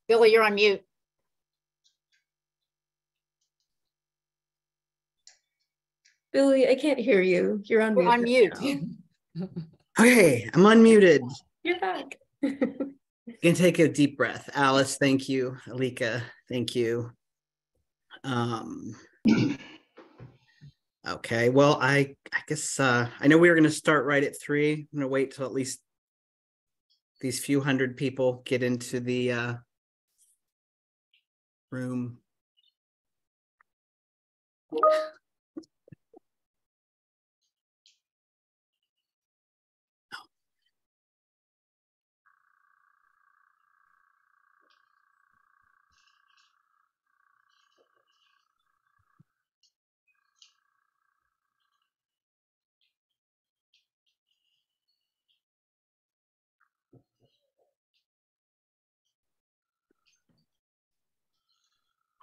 Billy, you're on mute. Billy, I can't hear you. You're on mute. On mute. Okay, I'm unmuted. You're back. You can take a deep breath. Alice, thank you. Alika, thank you. Okay, well, I guess I know we were going to start right at 3. I'm going to wait till at least these few hundred people get into the room.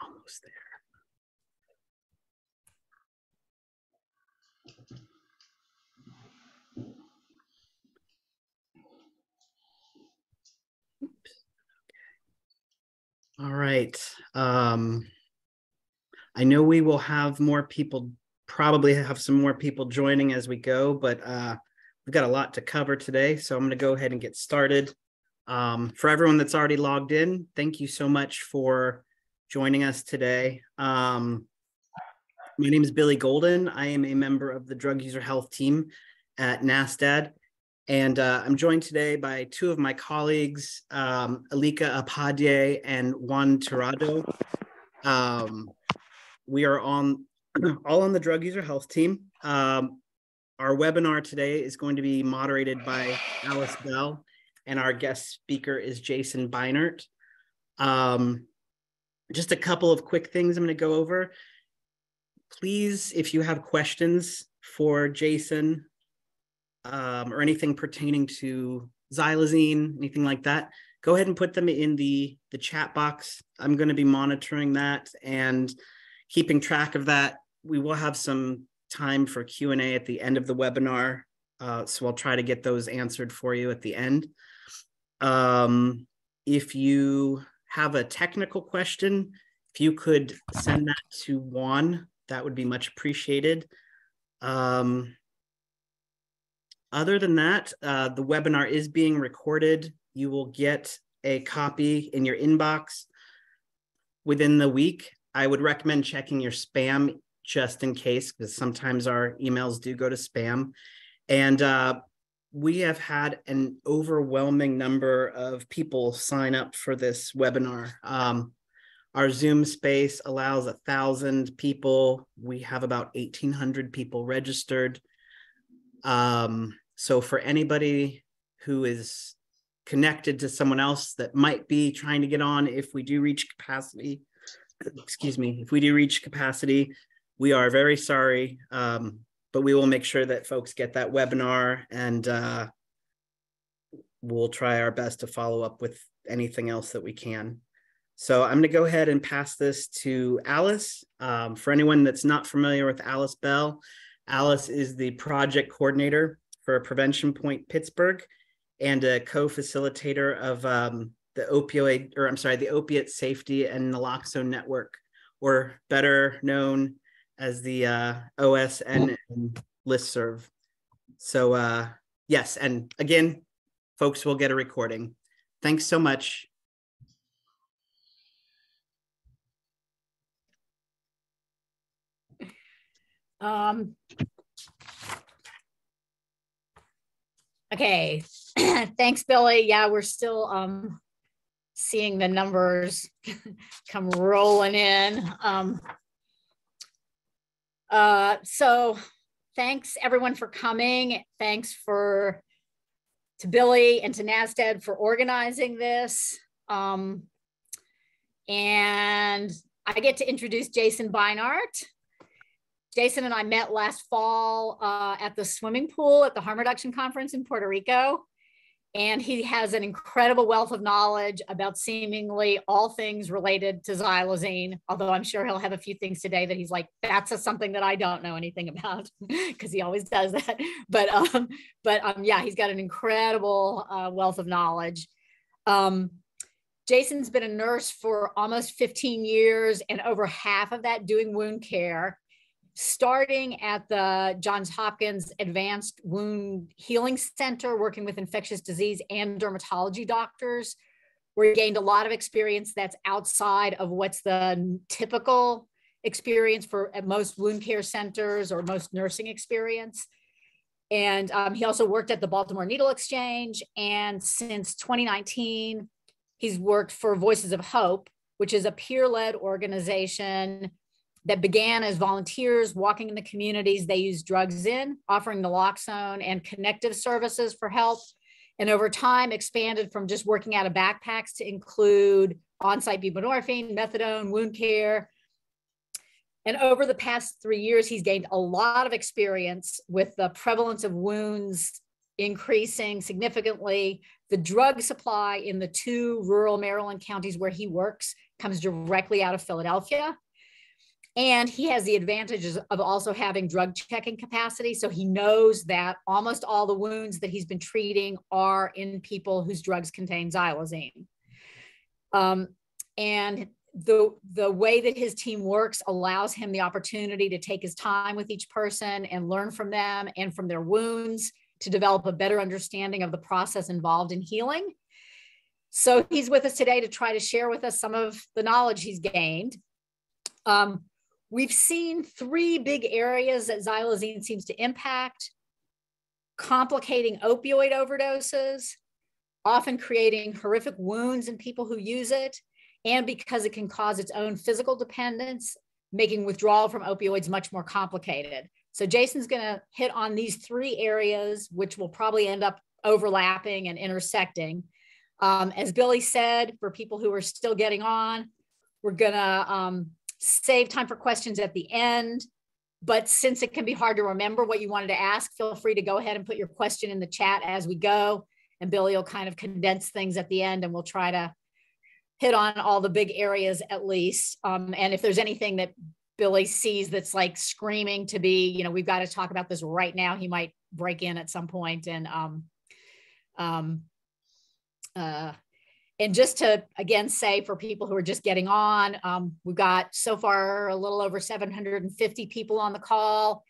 Almost there. All right. I know we will have more people, probably have some more people joining as we go, but we've got a lot to cover today. So I'm going to go ahead and get started. For everyone that's already logged in, thank you so much for joining us today. My name is Billy Golden. I am a member of the Drug User Health team at NASTAD. And I'm joined today by 2 of my colleagues, Alika Apadye and Juan Tirado. We are all on the Drug User Health team. Our webinar today is going to be moderated by Alice Bell, and our guest speaker is Jason Beinert. Just a couple of quick things I'm going to go over. Please, if you have questions for Jason, or anything pertaining to xylazine, anything like that, go ahead and put them in the chat box. I'm going to be monitoring that and keeping track of that. We will have some time for Q&A at the end of the webinar, so I'll try to get those answered for you at the end. If you have a technical question, if you could send that to Juan, that would be much appreciated. Other than that, the webinar is being recorded. You will get a copy in your inbox within the week. I would recommend checking your spam just in case, because sometimes our emails do go to spam. And we have had an overwhelming number of people sign up for this webinar. Our Zoom space allows 1,000 people. We have about 1,800 people registered. So for anybody who is connected to someone else that might be trying to get on, if we do reach capacity, if we do reach capacity, we are very sorry, but we will make sure that folks get that webinar, and we'll try our best to follow up with anything else that we can. So I'm going to go ahead and pass this to Alice. For anyone that's not familiar with Alice Bell, Alice is the project coordinator for Prevention Point Pittsburgh and a co-facilitator of the Opiate Safety and Naloxone Network, or better known as the OSN listserv. So yes, and again, folks will get a recording. Thanks so much. Okay, thanks, Billy. Yeah, we're still seeing the numbers come rolling in. So thanks everyone for coming. Thanks to Billy and to NASTAD for organizing this. And I get to introduce Jason Beinert. Jason and I met last fall at the swimming pool at the Harm Reduction Conference in Puerto Rico. And he has an incredible wealth of knowledge about seemingly all things related to xylazine, although I'm sure he'll have a few things today that he's like, that's something that I don't know anything about, because he always does that. But yeah, he's got an incredible wealth of knowledge. Jason's been a nurse for almost 15 years, and over half of that doing wound care, starting at the Johns Hopkins Advanced Wound Healing Center, working with infectious disease and dermatology doctors, where he gained a lot of experience that's outside of what's the typical experience for at most wound care centers or most nursing experience. And he also worked at the Baltimore Needle Exchange. And since 2019, he's worked for Voices of Hope, which is a peer-led organization that began as volunteers walking in the communities they use drugs in, offering naloxone and connective services for help. And over time expanded from just working out of backpacks to include on-site buprenorphine, methadone, wound care. And over the past 3 years, he's gained a lot of experience with the prevalence of wounds increasing significantly. The drug supply in the 2 rural Maryland counties where he works comes directly out of Philadelphia. And he has the advantages of also having drug checking capacity. So he knows that almost all the wounds that he's been treating are in people whose drugs contain xylazine. And the way that his team works allows him the opportunity to take his time with each person and learn from them and from their wounds to develop a better understanding of the process involved in healing. So he's with us today to try to share with us some of the knowledge he's gained. We've seen 3 big areas that xylazine seems to impact: complicating opioid overdoses, often creating horrific wounds in people who use it, and because it can cause its own physical dependence, making withdrawal from opioids much more complicated. So Jason's gonna hit on these 3 areas, which will probably end up overlapping and intersecting. As Billy said, for people who are still getting on, we're gonna save time for questions at the end, but since it can be hard to remember what you wanted to ask, feel free to go ahead and put your question in the chat as we go, and Billy will kind of condense things at the end, and we'll try to hit on all the big areas at least. And if there's anything that Billy sees that's like screaming to be, you know, we've got to talk about this right now, he might break in at some point. And just to, again, say for people who are just getting on, we've got so far a little over 750 people on the call.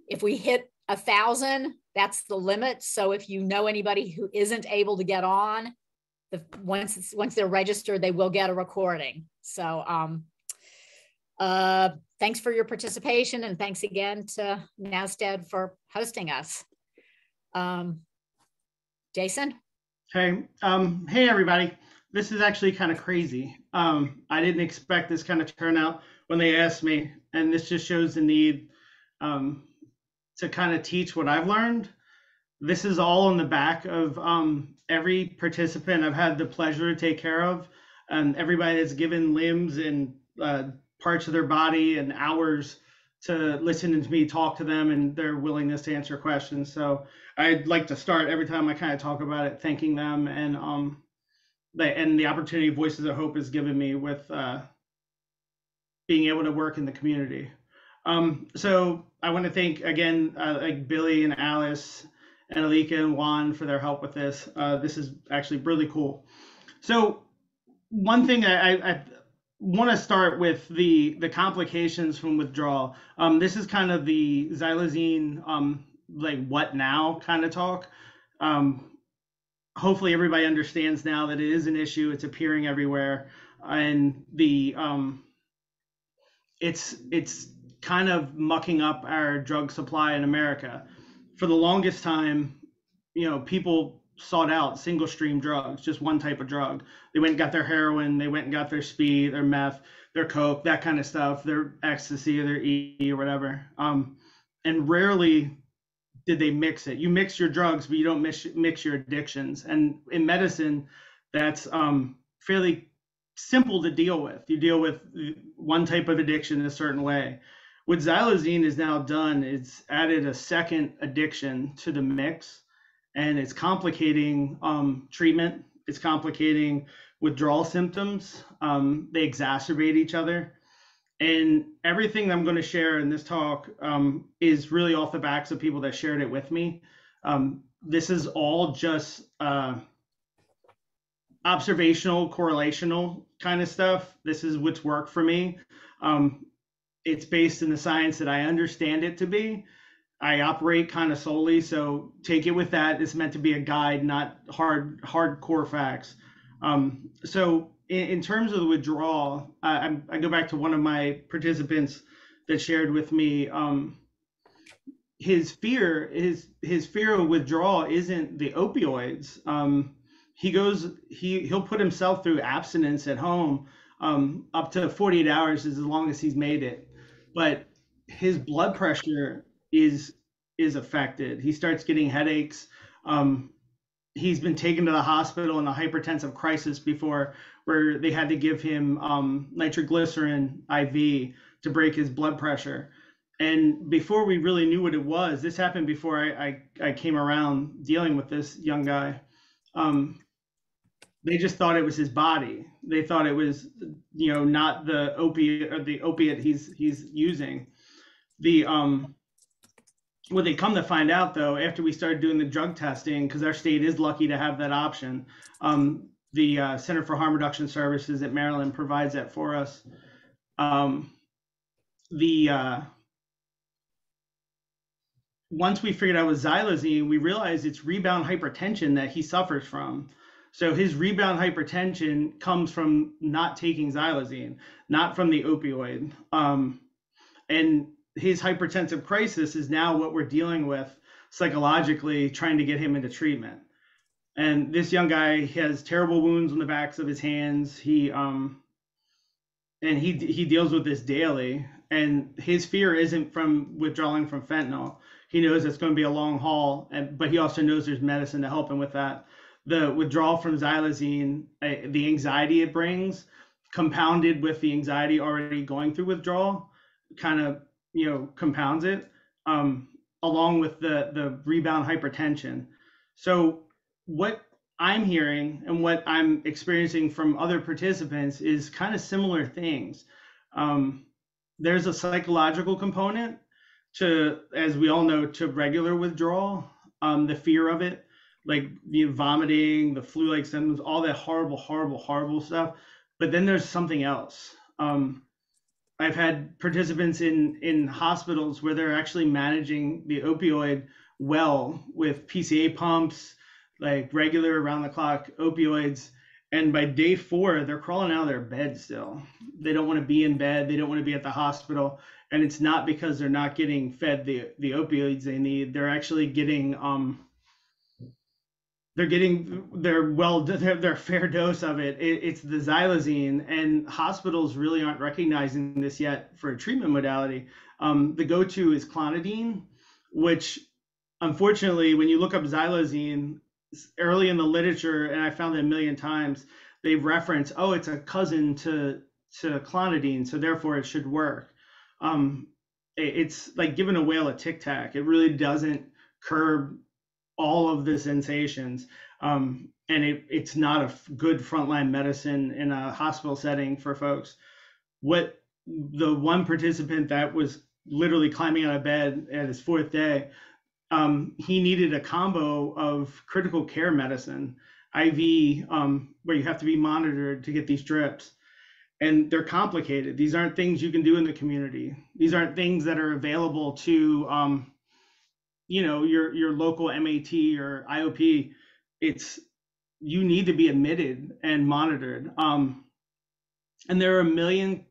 If we hit 1,000, that's the limit. So if you know anybody who isn't able to get on, once they're registered, they will get a recording. So thanks for your participation, and thanks again to NASTAD for hosting us. Jason? Hey, hey everybody. This is actually kind of crazy. I didn't expect this kind of turnout when they asked me, and this just shows the need to kind of teach what I've learned. This is all on the back of every participant I've had the pleasure to take care of, and everybody that's given limbs and parts of their body and hours to listen to me talk to them and their willingness to answer questions. So I'd like to start every time I kind of talk about it, thanking them and the opportunity Voices of Hope has given me with being able to work in the community. So I want to thank again, like Billy and Alice and Alika and Juan for their help with this. This is actually really cool. So one thing I want to start with the complications from withdrawal. This is kind of the xylazine, like what now kind of talk. Hopefully everybody understands now that it is an issue. It's appearing everywhere, and it's kind of mucking up our drug supply in America. For the longest time, you know, people sought out single stream drugs, just one type of drug. They went and got their heroin, they went and got their speed, their meth, their coke, that kind of stuff, their ecstasy or their E or whatever. And rarely did they mix it. You mix your drugs, but you don't mix your addictions. And in medicine, that's fairly simple to deal with. You deal with one type of addiction in a certain way. What xylazine is now done, it's added a second addiction to the mix. and it's complicating treatment. It's complicating withdrawal symptoms. They exacerbate each other. And everything I'm going to share in this talk is really off the backs of people that shared it with me. This is all just observational, correlational kind of stuff. This is what's worked for me. It's based in the science that I understand it to be. I operate kind of solely, so take it with that. It's meant to be a guide, not hardcore facts. So in terms of the withdrawal, I go back to one of my participants that shared with me. His fear of withdrawal isn't the opioids. He'll put himself through abstinence at home up to 48 hours is as long as he's made it, but his blood pressure is affected. He starts getting headaches. He's been taken to the hospital in a hypertensive crisis before, where they had to give him nitroglycerin IV to break his blood pressure. And before we really knew what it was, this happened before I came around dealing with this young guy. They just thought it was his body. They thought it was, not the opiate or the opiate he's using. What they come to find out, though, after we started doing the drug testing, because our state is lucky to have that option, the Center for Harm Reduction Services at Maryland provides that for us. Once we figured out it was xylazine, we realized it's rebound hypertension that he suffers from. So his rebound hypertension comes from not taking xylazine, not from the opioid. And his hypertensive crisis is now what we're dealing with psychologically, trying to get him into treatment. And this young guy has terrible wounds on the backs of his hands. He deals with this daily. And his fear isn't from withdrawing from fentanyl. He knows it's going to be a long haul, but he also knows there's medicine to help him with that. The withdrawal from xylazine, the anxiety it brings, compounded with the anxiety already going through withdrawal, kind of compounds it, along with the rebound hypertension. So what I'm hearing and what I'm experiencing from other participants is kind of similar things. There's a psychological component to, as we all know, to regular withdrawal, the fear of it, like the vomiting, the flu-like symptoms, all that horrible stuff. But then there's something else. I've had participants in hospitals where they're actually managing the opioid well with PCA pumps, like regular around-the-clock opioids. And by day 4, they're crawling out of their bed still. They don't want to be in bed. They don't want to be at the hospital. And it's not because they're not getting fed the opioids they need. They're actually getting their fair dose of it. It's the xylazine, and hospitals really aren't recognizing this yet for a treatment modality. The go-to is clonidine, which unfortunately, when you look up xylazine early in the literature, and I found it a million times, they reference, it's a cousin to clonidine, so therefore it should work. It's like giving a whale a Tic Tac. It really doesn't curb all of the sensations. And it's not a good frontline medicine in a hospital setting for folks. What the one participant that was literally climbing out of bed at his 4th day, he needed a combo of critical care medicine, IV, where you have to be monitored to get these drips. And they're complicated. These aren't things you can do in the community. These aren't things that are available to your local MAT or IOP. You need to be admitted and monitored. And there are a million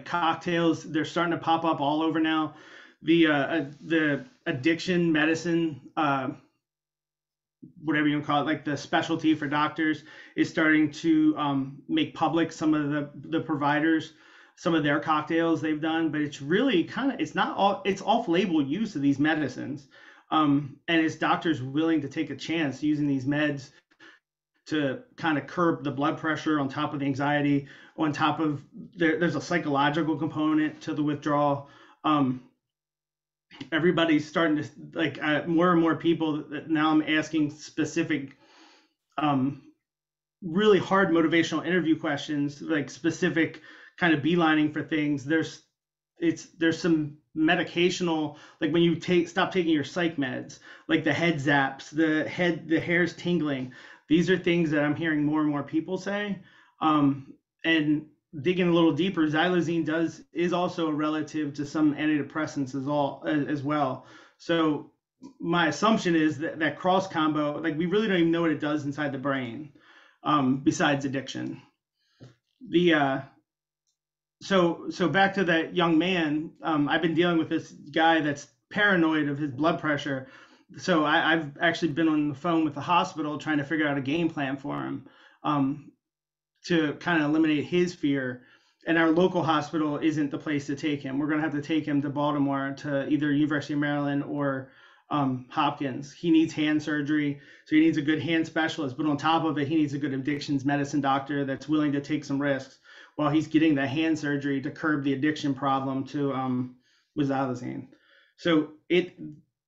cocktails. They're starting to pop up all over now. The addiction medicine, whatever you want to call it, like the specialty for doctors, is starting to make public some of the providers, some of their cocktails they've done. But it's really it's off-label use of these medicines. And it's doctors willing to take a chance using these meds to kind of curb the blood pressure on top of the anxiety, on top of there's a psychological component to the withdrawal. everybody's starting to like more and more people that now I'm asking specific, really hard motivational interview questions, like specific kind of beelining for things. There's some medicational, like when you stop taking your psych meds, like the head zaps, the hair's tingling. These are things that I'm hearing more and more people say. And digging a little deeper, xylazine is also a relative to some antidepressants as well. So my assumption is that cross combo, like we really don't even know what it does inside the brain, besides addiction. So back to that young man, I've been dealing with this guy that's paranoid of his blood pressure. So I've actually been on the phone with the hospital trying to figure out a game plan for him, to kind of eliminate his fear. And our local hospital isn't the place to take him. We're going to have to take him to Baltimore, to either University of Maryland or Hopkins. He needs hand surgery, so he needs a good hand specialist. But on top of it, he needs a good addictions medicine doctor that's willing to take some risks while he's getting the hand surgery to curb the addiction problem with xylazine. So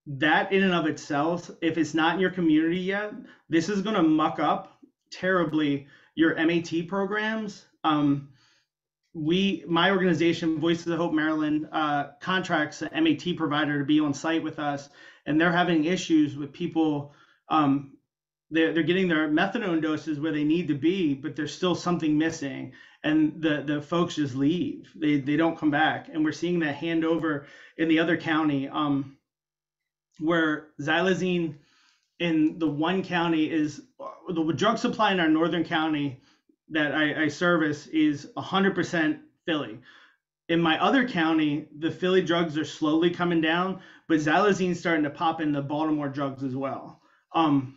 that in and of itself, if it's not in your community yet, this is going to muck up terribly your MAT programs. My organization, Voices of Hope Maryland, contracts an MAT provider to be on site with us, and they're having issues with people. They're getting their methadone doses where they need to be, but there's still something missing, and the folks just leave. They don't come back, and we're seeing that handover in the other county, where xylazine in the one county is the drug supply in our northern county that I service is 100% Philly. In my other county, the Philly drugs are slowly coming down, but xylazine's starting to pop in the Baltimore drugs as well. And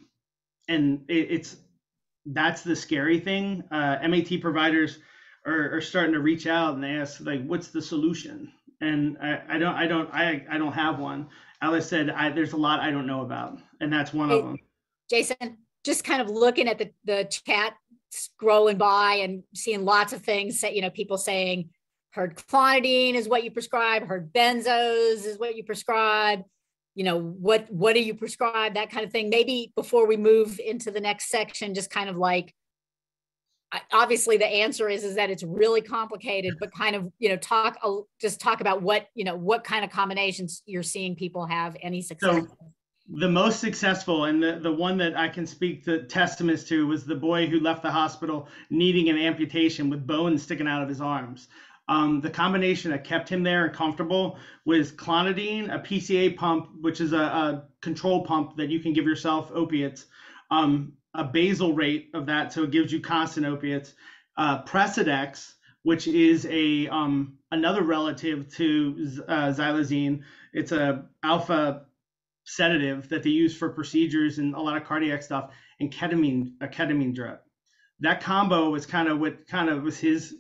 that's the scary thing. MAT providers are starting to reach out and they ask, like, what's the solution? And I don't have one. Alice said, there's a lot I don't know about, and that's one of them. Jason, just kind of looking at the chat, scrolling by and seeing lots of things that, people saying, heard clonidine is what you prescribe, heard benzos is what you prescribe, what do you prescribe, that kind of thing. Maybe before we move into the next section, just kind of like, obviously the answer is that it's really complicated, but kind of, talk about what kind of combinations you're seeing people have any success. So the most successful, and the one that I can speak to testaments to, was the boy who left the hospital needing an amputation with bones sticking out of his arms. The combination that kept him there and comfortable was clonidine, a PCA pump, which is a control pump that you can give yourself opiates, a basal rate of that, so it gives you constant opiates, Precedex, which is another relative to xylazine. It's a alpha sedative that they use for procedures and a lot of cardiac stuff, and a ketamine drip. That combo was kind of was his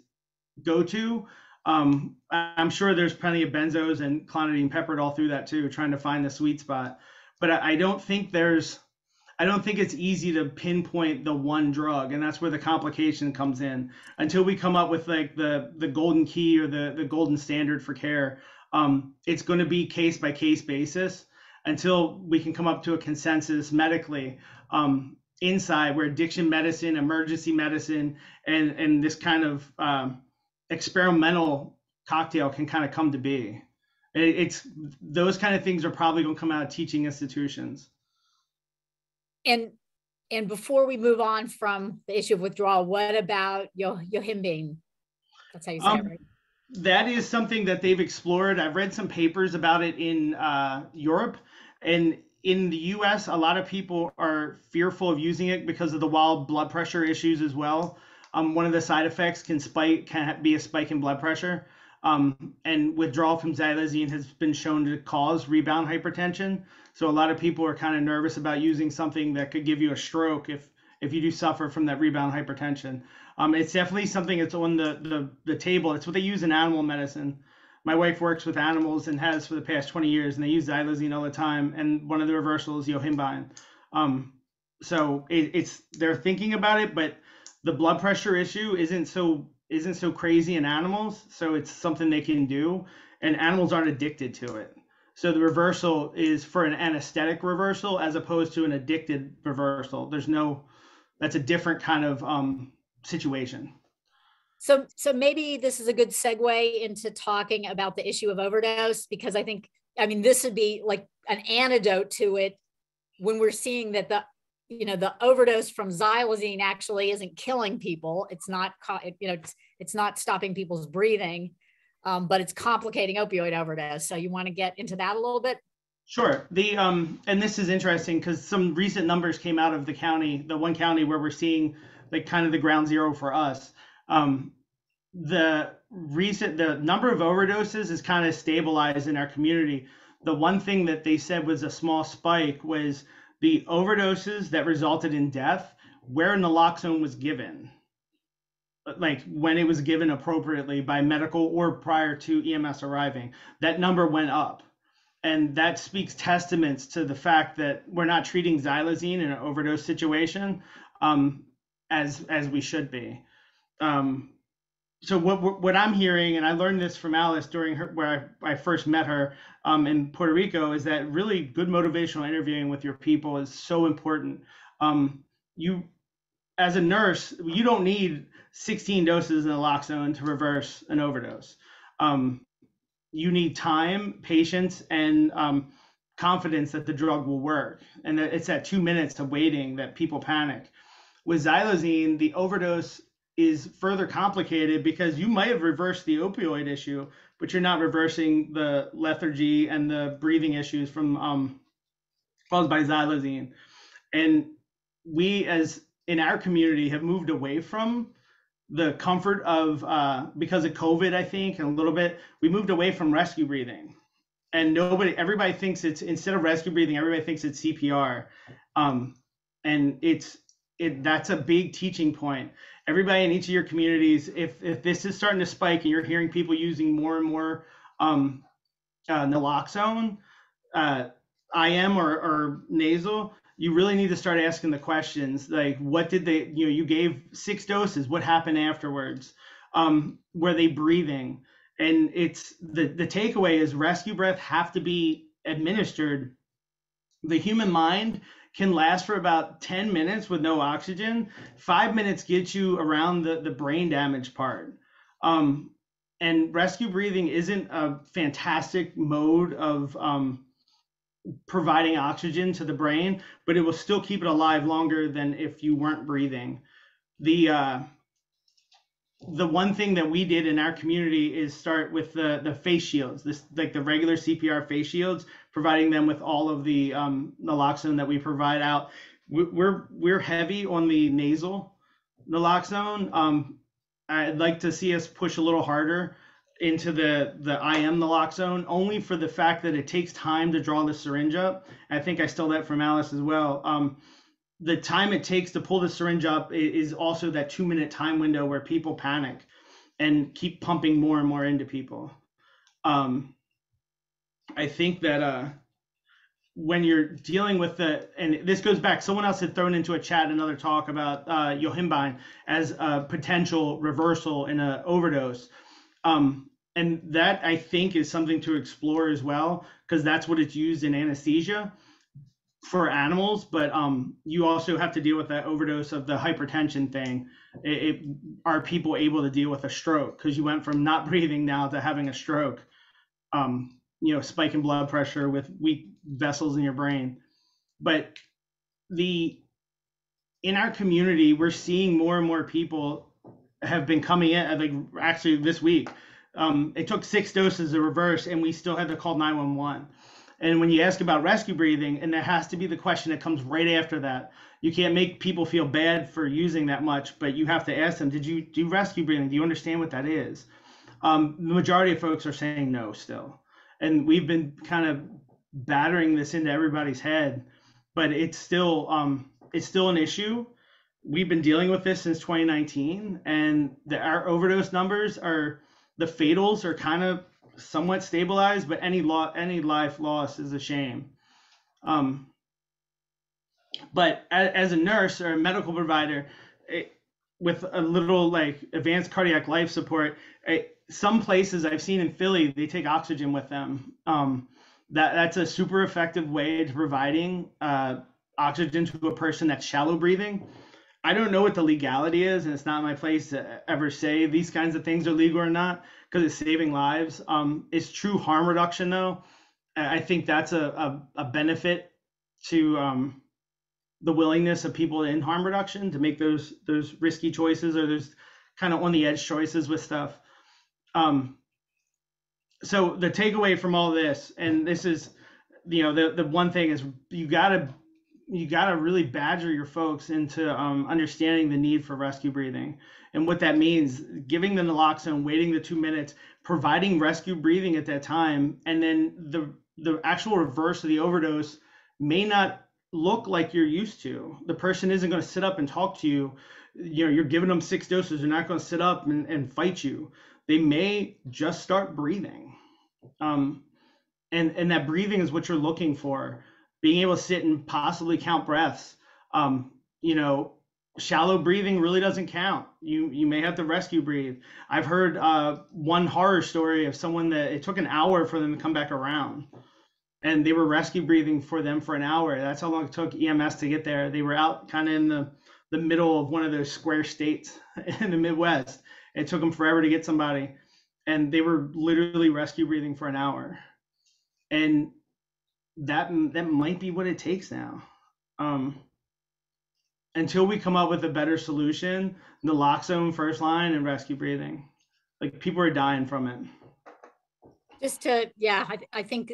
go-to. I'm sure there's plenty of benzos and clonidine peppered all through that too, trying to find the sweet spot. But I don't think it's easy to pinpoint the one drug, and that's where the complication comes in. Until we come up with like the golden key or the golden standard for care, it's going to be case by case basis until we can come up to a consensus medically inside where addiction medicine, emergency medicine, and this kind of experimental cocktail can kind of come to be. It's those kind of things are probably going to come out of teaching institutions. And before we move on from the issue of withdrawal, what about yohimbine? That's how you say it, right? That is something that they've explored. I've read some papers about it in Europe, and in the US, a lot of people are fearful of using it because of the wild blood pressure issues as well. One of the side effects can be a spike in blood pressure, and withdrawal from xylazine has been shown to cause rebound hypertension. So a lot of people are kind of nervous about using something that could give you a stroke if you do suffer from that rebound hypertension. It's definitely something that's on the table. It's what they use in animal medicine. My wife works with animals and has for the past 20 years, and they use xylazine all the time. And one of the reversals is yohimbine. So they're thinking about it, but the blood pressure issue isn't so crazy in animals. So it's something they can do, and animals aren't addicted to it. So the reversal is for an anesthetic reversal as opposed to an addicted reversal. That's a different kind of situation. So maybe this is a good segue into talking about the issue of overdose, because I mean, this would be like an antidote to it when we're seeing that the overdose from xylazine actually isn't killing people. It's not, it's not stopping people's breathing, but it's complicating opioid overdose. So you want to get into that a little bit? Sure. And this is interesting because some recent numbers came out of the one county where we're seeing like kind of the ground zero for us. The number of overdoses is kind of stabilized in our community. The one thing that they said was a small spike was the overdoses that resulted in death where naloxone was given, like when it was given appropriately by medical or prior to EMS arriving. That number went up. And that speaks testaments to the fact that we're not treating xylazine in an overdose situation as we should be. So what I'm hearing, and I learned this from Alice during where I first met her in Puerto Rico, is that really good motivational interviewing with your people is so important. You, as a nurse, you don't need 16 doses of naloxone to reverse an overdose. You need time, patience, and confidence that the drug will work. And that it's that 2 minutes of waiting that people panic. With xylazine, the overdose is further complicated because you might have reversed the opioid issue, but you're not reversing the lethargy and the breathing issues from caused by xylazine. And we, as in our community, have moved away from the comfort of, because of COVID, I think, and a little bit, we moved away from rescue breathing. And everybody thinks instead of rescue breathing, everybody thinks it's CPR. And that's a big teaching point. Everybody in each of your communities, if this is starting to spike and you're hearing people using more and more naloxone, IM or nasal, you really need to start asking the questions like, what did they, you gave 6 doses, what happened afterwards? Were they breathing? And it's the takeaway is rescue breath have to be administered. The human mind can last for about 10 minutes with no oxygen. 5 minutes gets you around the brain damage part. And rescue breathing isn't a fantastic mode of providing oxygen to the brain, but it will still keep it alive longer than if you weren't breathing. The one thing that we did in our community is start with the face shields, like the regular CPR face shields, providing them with all of the naloxone that we provide out. We're heavy on the nasal naloxone. I'd like to see us push a little harder into the IM naloxone, only for the fact that it takes time to draw the syringe up. I think I stole that from Alice as well. The time it takes to pull the syringe up is also that 2 minute time window where people panic and keep pumping more and more into people. I think that when you're dealing with and this goes back, someone else had thrown into a chat another talk about yohimbine as a potential reversal in an overdose. And that I think is something to explore as well, because that's what it's used in anesthesia for animals. But you also have to deal with that overdose of the hypertension thing. Are people able to deal with a stroke? Because you went from not breathing now to having a stroke, spike in blood pressure with weak vessels in your brain. But in our community, we're seeing more and more people have been coming in, like actually this week. It took 6 doses to reverse, and we still had to call 911. And when you ask about rescue breathing, and there has to be the question that comes right after that, you can't make people feel bad for using that much, but you have to ask them, did you do rescue breathing? Do you understand what that is? The majority of folks are saying no still. And we've been kind of battering this into everybody's head, but it's still an issue. We've been dealing with this since 2019, and our overdose numbers the fatals are kind of somewhat stabilized, but any life loss is a shame. But as a nurse or a medical provider, with a little like advanced cardiac life support, some places I've seen in Philly, they take oxygen with them. That's a super effective way to providing oxygen to a person that's shallow breathing. I don't know what the legality is, and it's not my place to ever say these kinds of things are legal or not, because it's saving lives. It's true harm reduction, though. I think that's a benefit to the willingness of people in harm reduction to make those risky choices, or those kind of on the edge choices with stuff. So the takeaway from all this, and this is, the one thing is you gotta really badger your folks into understanding the need for rescue breathing and what that means. Giving the naloxone, waiting the 2 minutes, providing rescue breathing at that time, and then the actual reverse of the overdose may not look like you're used to. The person isn't going to sit up and talk to you. You're giving them 6 doses. They're not going to sit up and fight you. They may just start breathing. And that breathing is what you're looking for. Being able to sit and possibly count breaths. Shallow breathing really doesn't count. You may have to rescue breathe. I've heard one horror story of someone that it took an hour for them to come back around. And they were rescue breathing for them for an hour. That's how long it took EMS to get there. They were out kind of in the middle of one of those square states in the Midwest. It took them forever to get somebody. And they were literally rescue breathing for an hour. And that might be what it takes now. Until we come up with a better solution, naloxone first line and rescue breathing. Like, people are dying from it. I think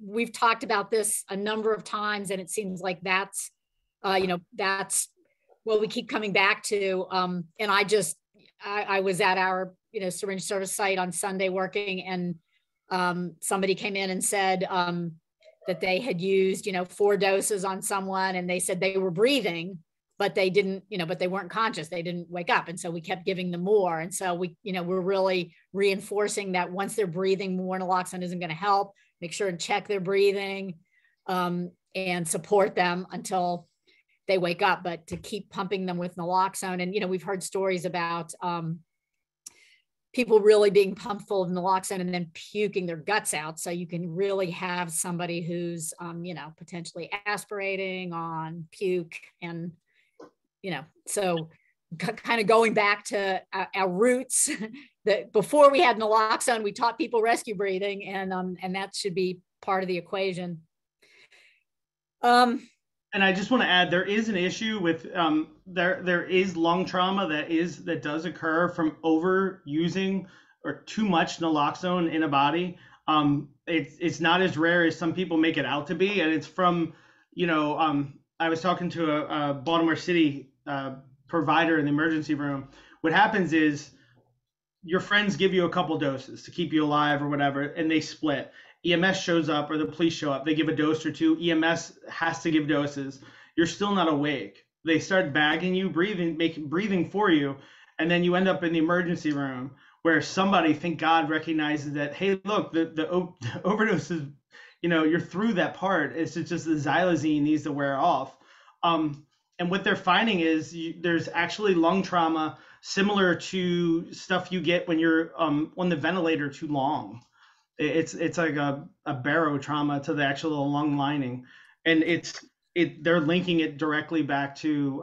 we've talked about this a number of times, and it seems like that's what we keep coming back to. And I was at our syringe service site on Sunday working, and somebody came in and said that they had used 4 doses on someone, and they said they were breathing, but they didn't, but they weren't conscious. They didn't wake up. And so we kept giving them more. And so we're really reinforcing that once they're breathing, more naloxone isn't going to help. Make sure and check their breathing and support them until they wake up, but to keep pumping them with naloxone. And, we've heard stories about people really being pumped full of naloxone and then puking their guts out. So you can really have somebody who's, potentially aspirating on puke, and so kind of going back to our roots, that before we had naloxone, we taught people rescue breathing, and that should be part of the equation. And I just want to add, there is an issue with there is lung trauma that does occur from overusing or too much naloxone in a body. It's not as rare as some people make it out to be, and it's from I was talking to a Baltimore City provider in the emergency room. What happens is your friends give you a couple doses to keep you alive or whatever, and they split. EMS shows up or the police show up. They give a dose or 2. EMS has to give doses. You're still not awake. They start bagging you, breathing for you, and then you end up in the emergency room where somebody, thank God, recognizes that, hey, look, the overdose is, you're through that part. It's just the xylazine needs to wear off. And what they're finding is there's actually lung trauma similar to stuff you get when you're on the ventilator too long. It's like a barrow trauma to the actual lung lining, and they're linking it directly back to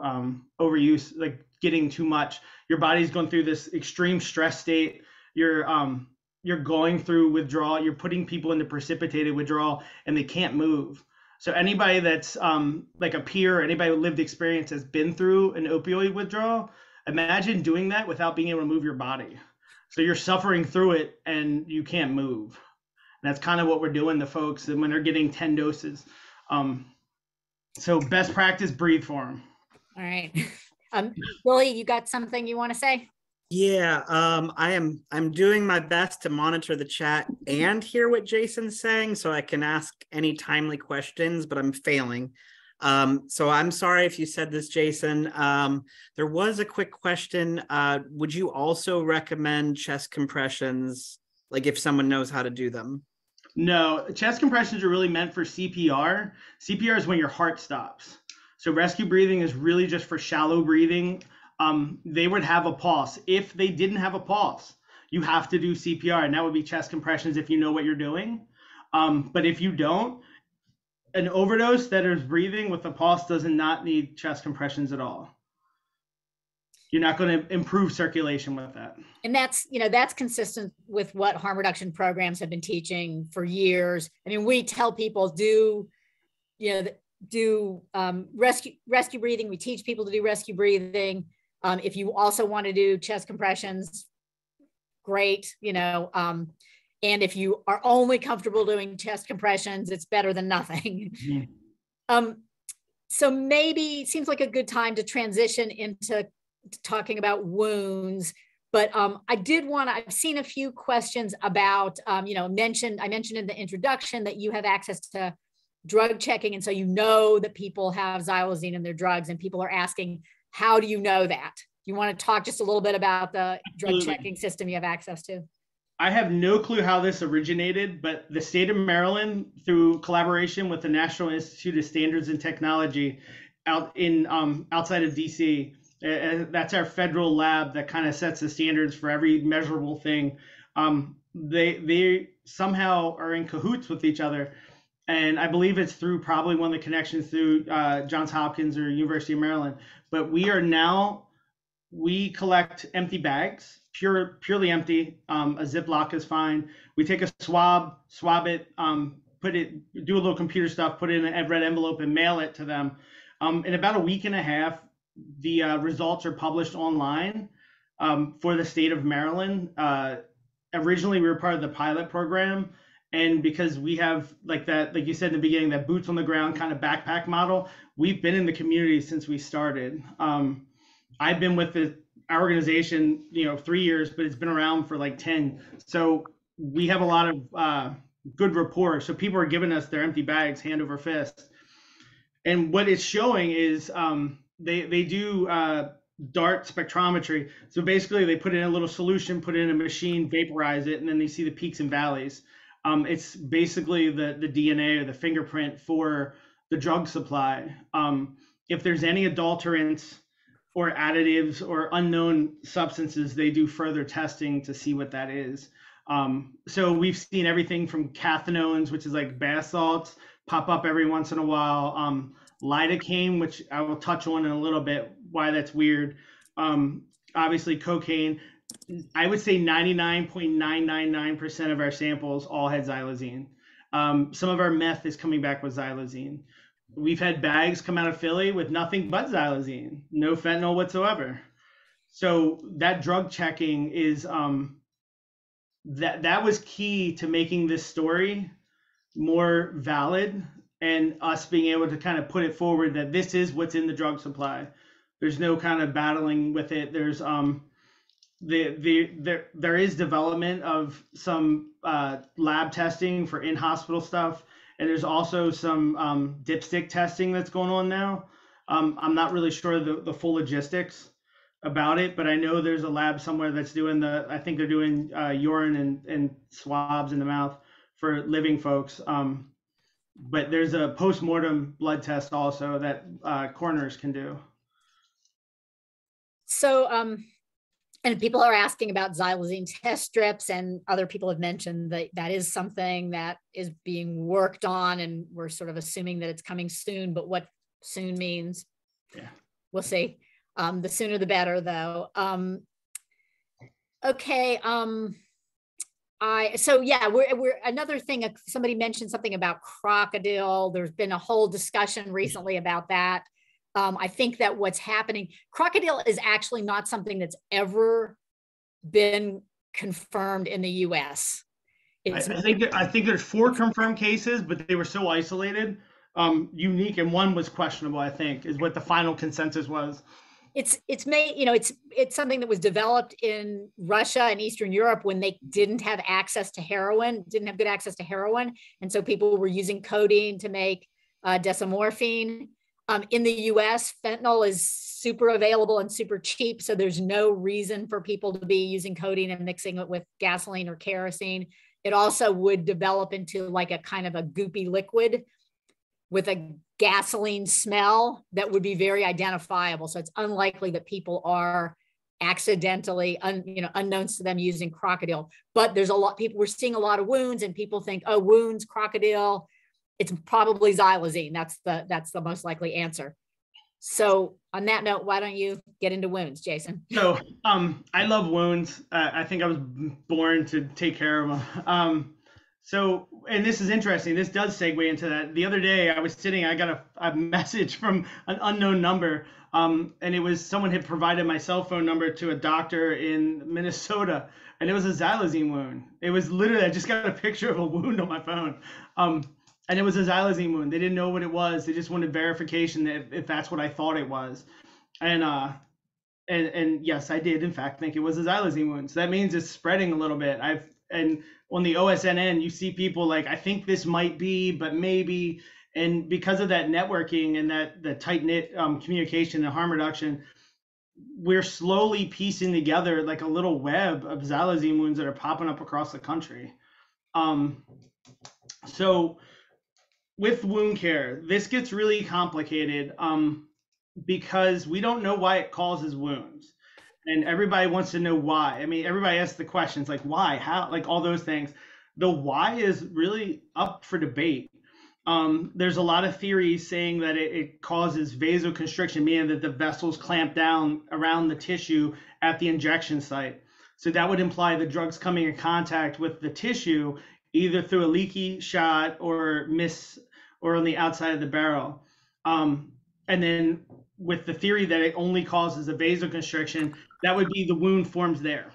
overuse, like getting too much. Your body's going through this extreme stress state. You're going through withdrawal. You're putting people into precipitated withdrawal, and they can't move. So anybody that's like a peer, anybody with lived experience has been through an opioid withdrawal, imagine doing that without being able to move your body. So you're suffering through it and you can't move. And that's kind of what we're doing to folks when they're getting 10 doses. So best practice, breathe for them. All right. Willie, you got something you want to say? Yeah, I'm doing my best to monitor the chat and hear what Jason's saying so I can ask any timely questions, but I'm failing. So I'm sorry if you said this, Jason. There was a quick question. Would you also recommend chest compressions, like if someone knows how to do them? No, chest compressions are really meant for CPR. CPR is when your heart stops. So rescue breathing is really just for shallow breathing. They would have a pulse. If they didn't have a pulse, you have to do CPR, and that would be chest compressions if you know what you're doing. But if you don't, an overdose that is breathing with a pulse does not need chest compressions at all. You're not going to improve circulation with that. And that's, that's consistent with what harm reduction programs have been teaching for years. I mean, we tell people do rescue breathing. We teach people to do rescue breathing. If you also want to do chest compressions, great, and if you are only comfortable doing chest compressions, it's better than nothing. Mm-hmm. So maybe it seems like a good time to transition into talking about wounds. But I've seen a few questions about, I mentioned in the introduction that you have access to drug checking. And so that people have xylazine in their drugs, and people are asking, how do you know that? Do you want to talk just a little bit about the drug checking system you have access to? I have no clue how this originated, but the state of Maryland, through collaboration with the National Institute of Standards and Technology outside of DC, that's our federal lab that kind of sets the standards for every measurable thing. They somehow are in cahoots with each other. And I believe it's through probably one of the connections through Johns Hopkins or University of Maryland. But we collect empty bags, purely empty. A Ziploc is fine. We take a swab it, do a little computer stuff, put it in a red envelope and mail it to them. In about a week and a half, the results are published online for the state of Maryland. Originally, we were part of the pilot program. And because we have like you said in the beginning, that boots on the ground kind of backpack model, we've been in the community since we started. I've been with our organization, 3 years, but it's been around for like 10. So we have a lot of good rapport. So people are giving us their empty bags hand over fist. And what it's showing is they do DART spectrometry. So basically they put in a little solution, put it in a machine, vaporize it, and then they see the peaks and valleys. It's basically the DNA or the fingerprint for the drug supply. If there's any adulterants or additives or unknown substances, they do further testing to see what that is. So we've seen everything from cathinones, which is like bath salts, pop up every once in a while. Lidocaine, which I will touch on in a little bit, why that's weird. Obviously cocaine. I would say 99.999% of our samples all had xylazine. Some of our meth is coming back with xylazine. We've had bags come out of Philly with nothing but xylazine, no fentanyl whatsoever. So that drug checking is that was key to making this story more valid and us being able to kind of put it forward that this is what's in the drug supply. There's no kind of battling with it. There's there is development of some lab testing for in-hospital stuff, and there's also some dipstick testing that's going on now. I'm not really sure the full logistics about it, but I know there's a lab somewhere that's doing I think they're doing urine and swabs in the mouth for living folks. But there's a post-mortem blood test also that coroners can do. So, and people are asking about xylazine test strips, and other people have mentioned that that is something that is being worked on, and we're sort of assuming that it's coming soon, but what soon means, yeah, we'll see. The sooner the better, though. Okay. We're another thing. Somebody mentioned something about crocodile. There's been a whole discussion recently about that. I think that what's happening, crocodile is actually not something that's ever been confirmed in the U.S. I think there's 4 confirmed cases, but they were so isolated, unique, and one was questionable, I think, is what the final consensus was. It's something that was developed in Russia and Eastern Europe when they didn't have access to heroin, didn't have good access to heroin. And so people were using codeine to make desomorphine. In the US, fentanyl is super available and super cheap. So there's no reason for people to be using codeine and mixing it with gasoline or kerosene. It also would develop into like a kind of a goopy liquid with a gasoline smell that would be very identifiable. So it's unlikely that people are accidentally, unknowns to them using crocodile. But there's a lot, we're seeing a lot of wounds, and people think, oh, wounds, crocodile, it's probably xylazine. That's the most likely answer. So on that note, why don't you get into wounds, Jason? So I love wounds. I think I was born to take care of them. So, and this is interesting. This does segue into that. The other day I was sitting, I got a message from an unknown number. And it was someone had provided my cell phone number to a doctor in Minnesota, and it was a xylazine wound. It was literally, I just got a picture of a wound on my phone. And it was a xylazine wound. They didn't know what it was. They just wanted verification that if that's what I thought it was. And yes, I did in fact think it was a xylazine wound. So that means it's spreading a little bit. And on the OSNN, you see people like, I think this might be, but maybe. And because of that networking and the tight-knit communication and harm reduction, we're slowly piecing together like a little web of xylazine wounds that are popping up across the country. So with wound care, this gets really complicated because we don't know why it causes wounds. And everybody wants to know why. I mean, everybody asks the questions like why, how, like all those things. The why is really up for debate. There's a lot of theories saying that it causes vasoconstriction, meaning that the vessels clamp down around the tissue at the injection site. So that would imply the drug's coming in contact with the tissue, either through a leaky shot or on the outside of the barrel. And then with the theory that it only causes a vasoconstriction, that would be the wound forms there.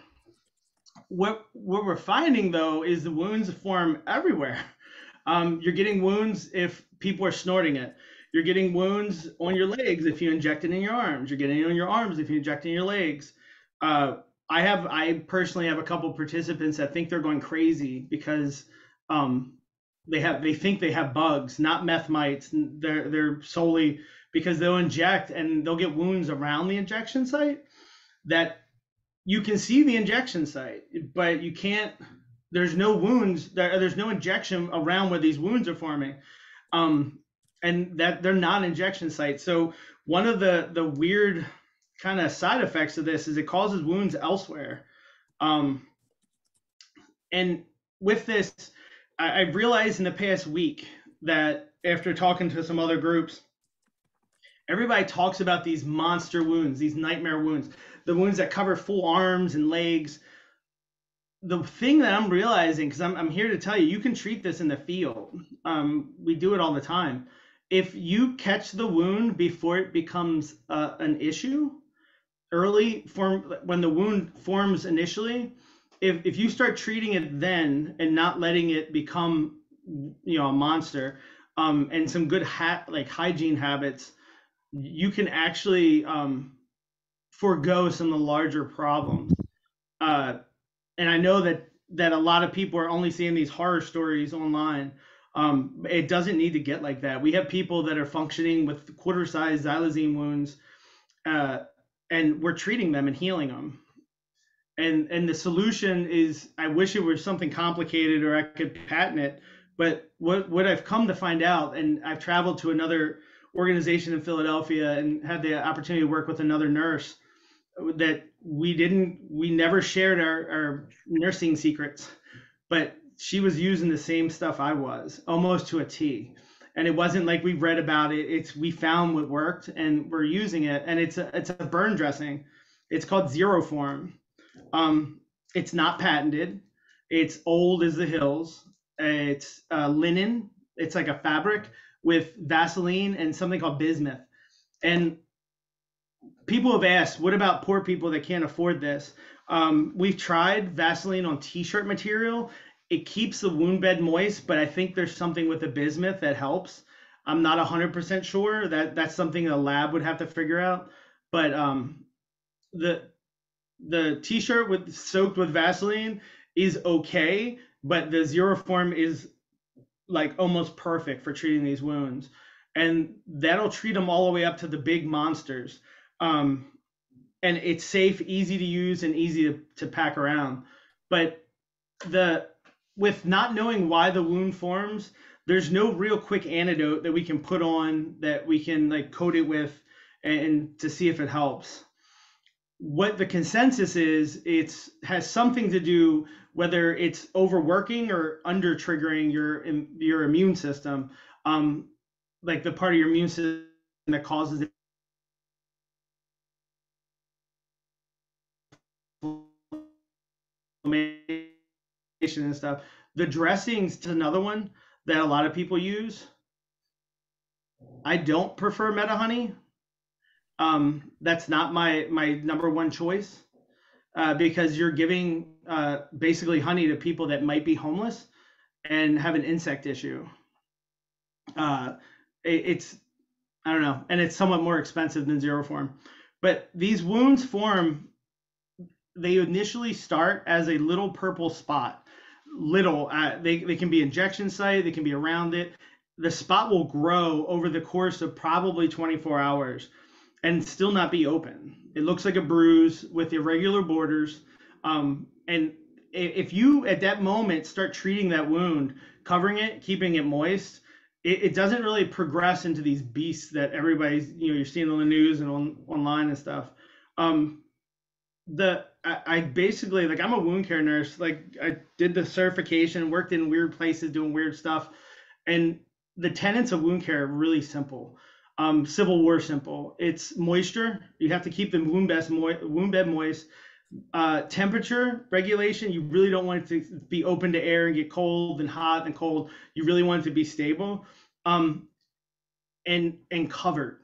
What we're finding though is the wounds form everywhere. You're getting wounds if people are snorting it. You're getting wounds on your legs if you inject it in your arms. You're getting it on your arms if you inject it in your legs. I personally have a couple of participants that think they're going crazy because they think they have bugs, not meth mites. They're solely because they'll inject and they'll get wounds around the injection site that you can see the injection site, but you can't. There's no wounds, there's no injection around where these wounds are forming. And that they're not injection sites. So one of the weird kind of side effects of this is it causes wounds elsewhere. And with this, I've realized in the past week that after talking to some other groups, everybody talks about these monster wounds, these nightmare wounds, the wounds that cover full arms and legs. The thing that I'm realizing, because I'm here to tell you, you can treat this in the field. We do it all the time. If you catch the wound before it becomes an issue, when the wound forms initially, if you start treating it then and not letting it become, a monster, and some good hygiene habits, you can actually forego some of the larger problems. And I know that a lot of people are only seeing these horror stories online. It doesn't need to get like that. We have people that are functioning with quarter-sized xylazine wounds, and we're treating them and healing them. And the solution is, I wish it were something complicated or I could patent it. But what I've come to find out, and I've traveled to another organization in Philadelphia and had the opportunity to work with another nurse, that we never shared our nursing secrets, but she was using the same stuff I was, almost to a T. And it wasn't like we read about it. We found what worked and we're using it. And it's a burn dressing. It's called Zero Form. It's not patented. It's old as the hills. It's linen. It's like a fabric with Vaseline and something called bismuth. And people have asked, what about poor people that can't afford this? We've tried Vaseline on t-shirt material. It keeps the wound bed moist, but I think there's something with the bismuth that helps. I'm not 100% sure. That's something a lab would have to figure out. But the t-shirt soaked with Vaseline is okay, but the Zero Form is like almost perfect for treating these wounds. And that'll treat them all the way up to the big monsters. And it's safe, easy to use, and easy to pack around. But with not knowing why the wound forms, there's no real quick antidote that we can put on that we can like coat it with and to see if it helps. what the consensus is, it's has something to do whether it's overworking or under triggering your immune system, like the part of your immune system that causes inflammation and stuff. The dressings is another one that a lot of people use. I don't prefer Meta Honey. That's not my number one choice, because you're giving basically honey to people that might be homeless and have an insect issue. It's I don't know, and it's somewhat more expensive than Zero Form. But these wounds form. They initially start as a little purple spot. They can be injection site, they can be around it. The spot will grow over the course of probably 24 hours and still not be open. It looks like a bruise with irregular borders. And if you at that moment start treating that wound, covering it, keeping it moist, it doesn't really progress into these beasts that everybody's, you're seeing on the news and online and stuff. I basically, like, I'm a wound care nurse. Like, I did the certification, worked in weird places doing weird stuff. And the tenets of wound care are really simple. Civil War simple. It's moisture. You have to keep the wound bed moist. Temperature regulation. You really don't want it to be open to air and get cold and hot and cold. You really want it to be stable. And covered.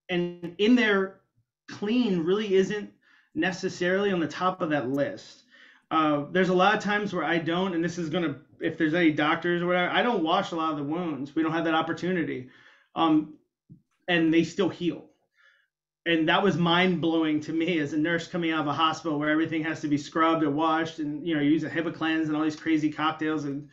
And in there, clean really isn't necessarily on the top of that list. There's a lot of times where I don't, and this is gonna, if there's any doctors or whatever, I don't wash a lot of the wounds. We don't have that opportunity, and they still heal. And that was mind blowing to me as a nurse coming out of a hospital where everything has to be scrubbed or washed, and you use a HIPAA cleanse and all these crazy cocktails and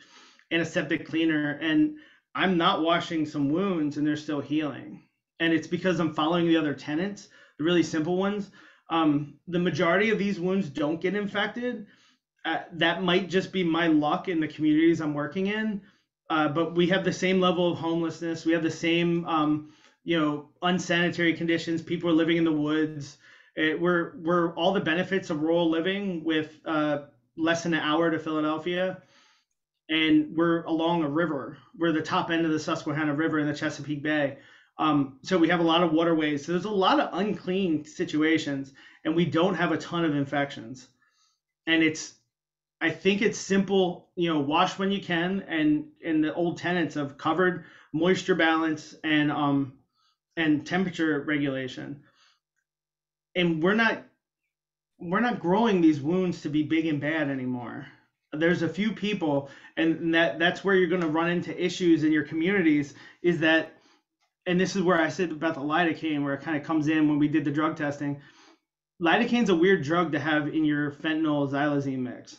antiseptic cleaner, and I'm not washing some wounds and they're still healing. And it's because I'm following the other tenets, the really simple ones. The majority of these wounds don't get infected. That might just be my luck in the communities I'm working in. But we have the same level of homelessness. We have the same, unsanitary conditions. People are living in the woods. We're all the benefits of rural living with less than an hour to Philadelphia. And we're along a river. We're the top end of the Susquehanna River in the Chesapeake Bay. So we have a lot of waterways. So there's a lot of unclean situations, and we don't have a ton of infections. And I think it's simple, wash when you can, and in the old tenets of covered, moisture balance, and temperature regulation. And we're not growing these wounds to be big and bad anymore. There's a few people, and that's where you're going to run into issues in your communities, is that, and this is where I said about the lidocaine, where it kind of comes in when we did the drug testing. Lidocaine's a weird drug to have in your fentanyl xylazine mix.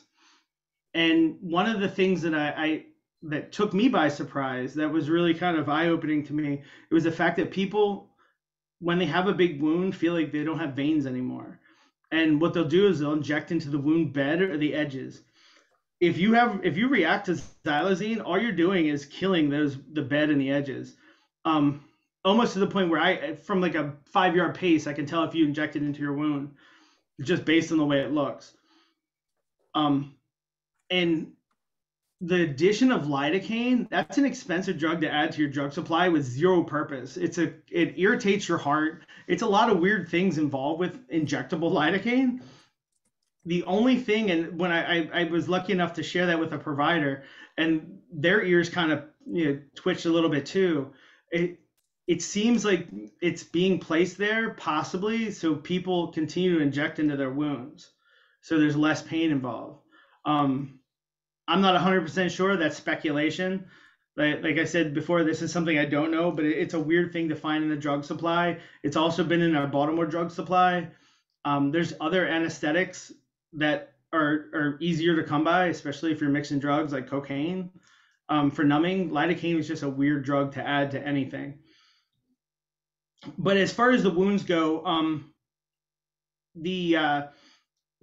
And one of the things that that took me by surprise, that was really kind of eye-opening to me, it was the fact that people, when they have a big wound, feel like they don't have veins anymore. And what they'll do is they'll inject into the wound bed or the edges. If you react to xylazine, all you're doing is killing the bed and the edges. Almost to the point where from like a 5-yard pace, I can tell if you inject it into your wound, just based on the way it looks. And the addition of lidocaine, that's an expensive drug to add to your drug supply with zero purpose. It irritates your heart. It's a lot of weird things involved with injectable lidocaine. The only thing, and when I was lucky enough to share that with a provider, and their ears kind of twitched a little bit too. It seems like it's being placed there possibly so people continue to inject into their wounds, so there's less pain involved. I'm not 100% sure. That's speculation. Like I said before, this is something I don't know, but it's a weird thing to find in the drug supply. It's also been in our Baltimore drug supply. There's other anesthetics that are easier to come by, especially if you're mixing drugs like cocaine. For numbing, lidocaine is just a weird drug to add to anything. But as far as the wounds go,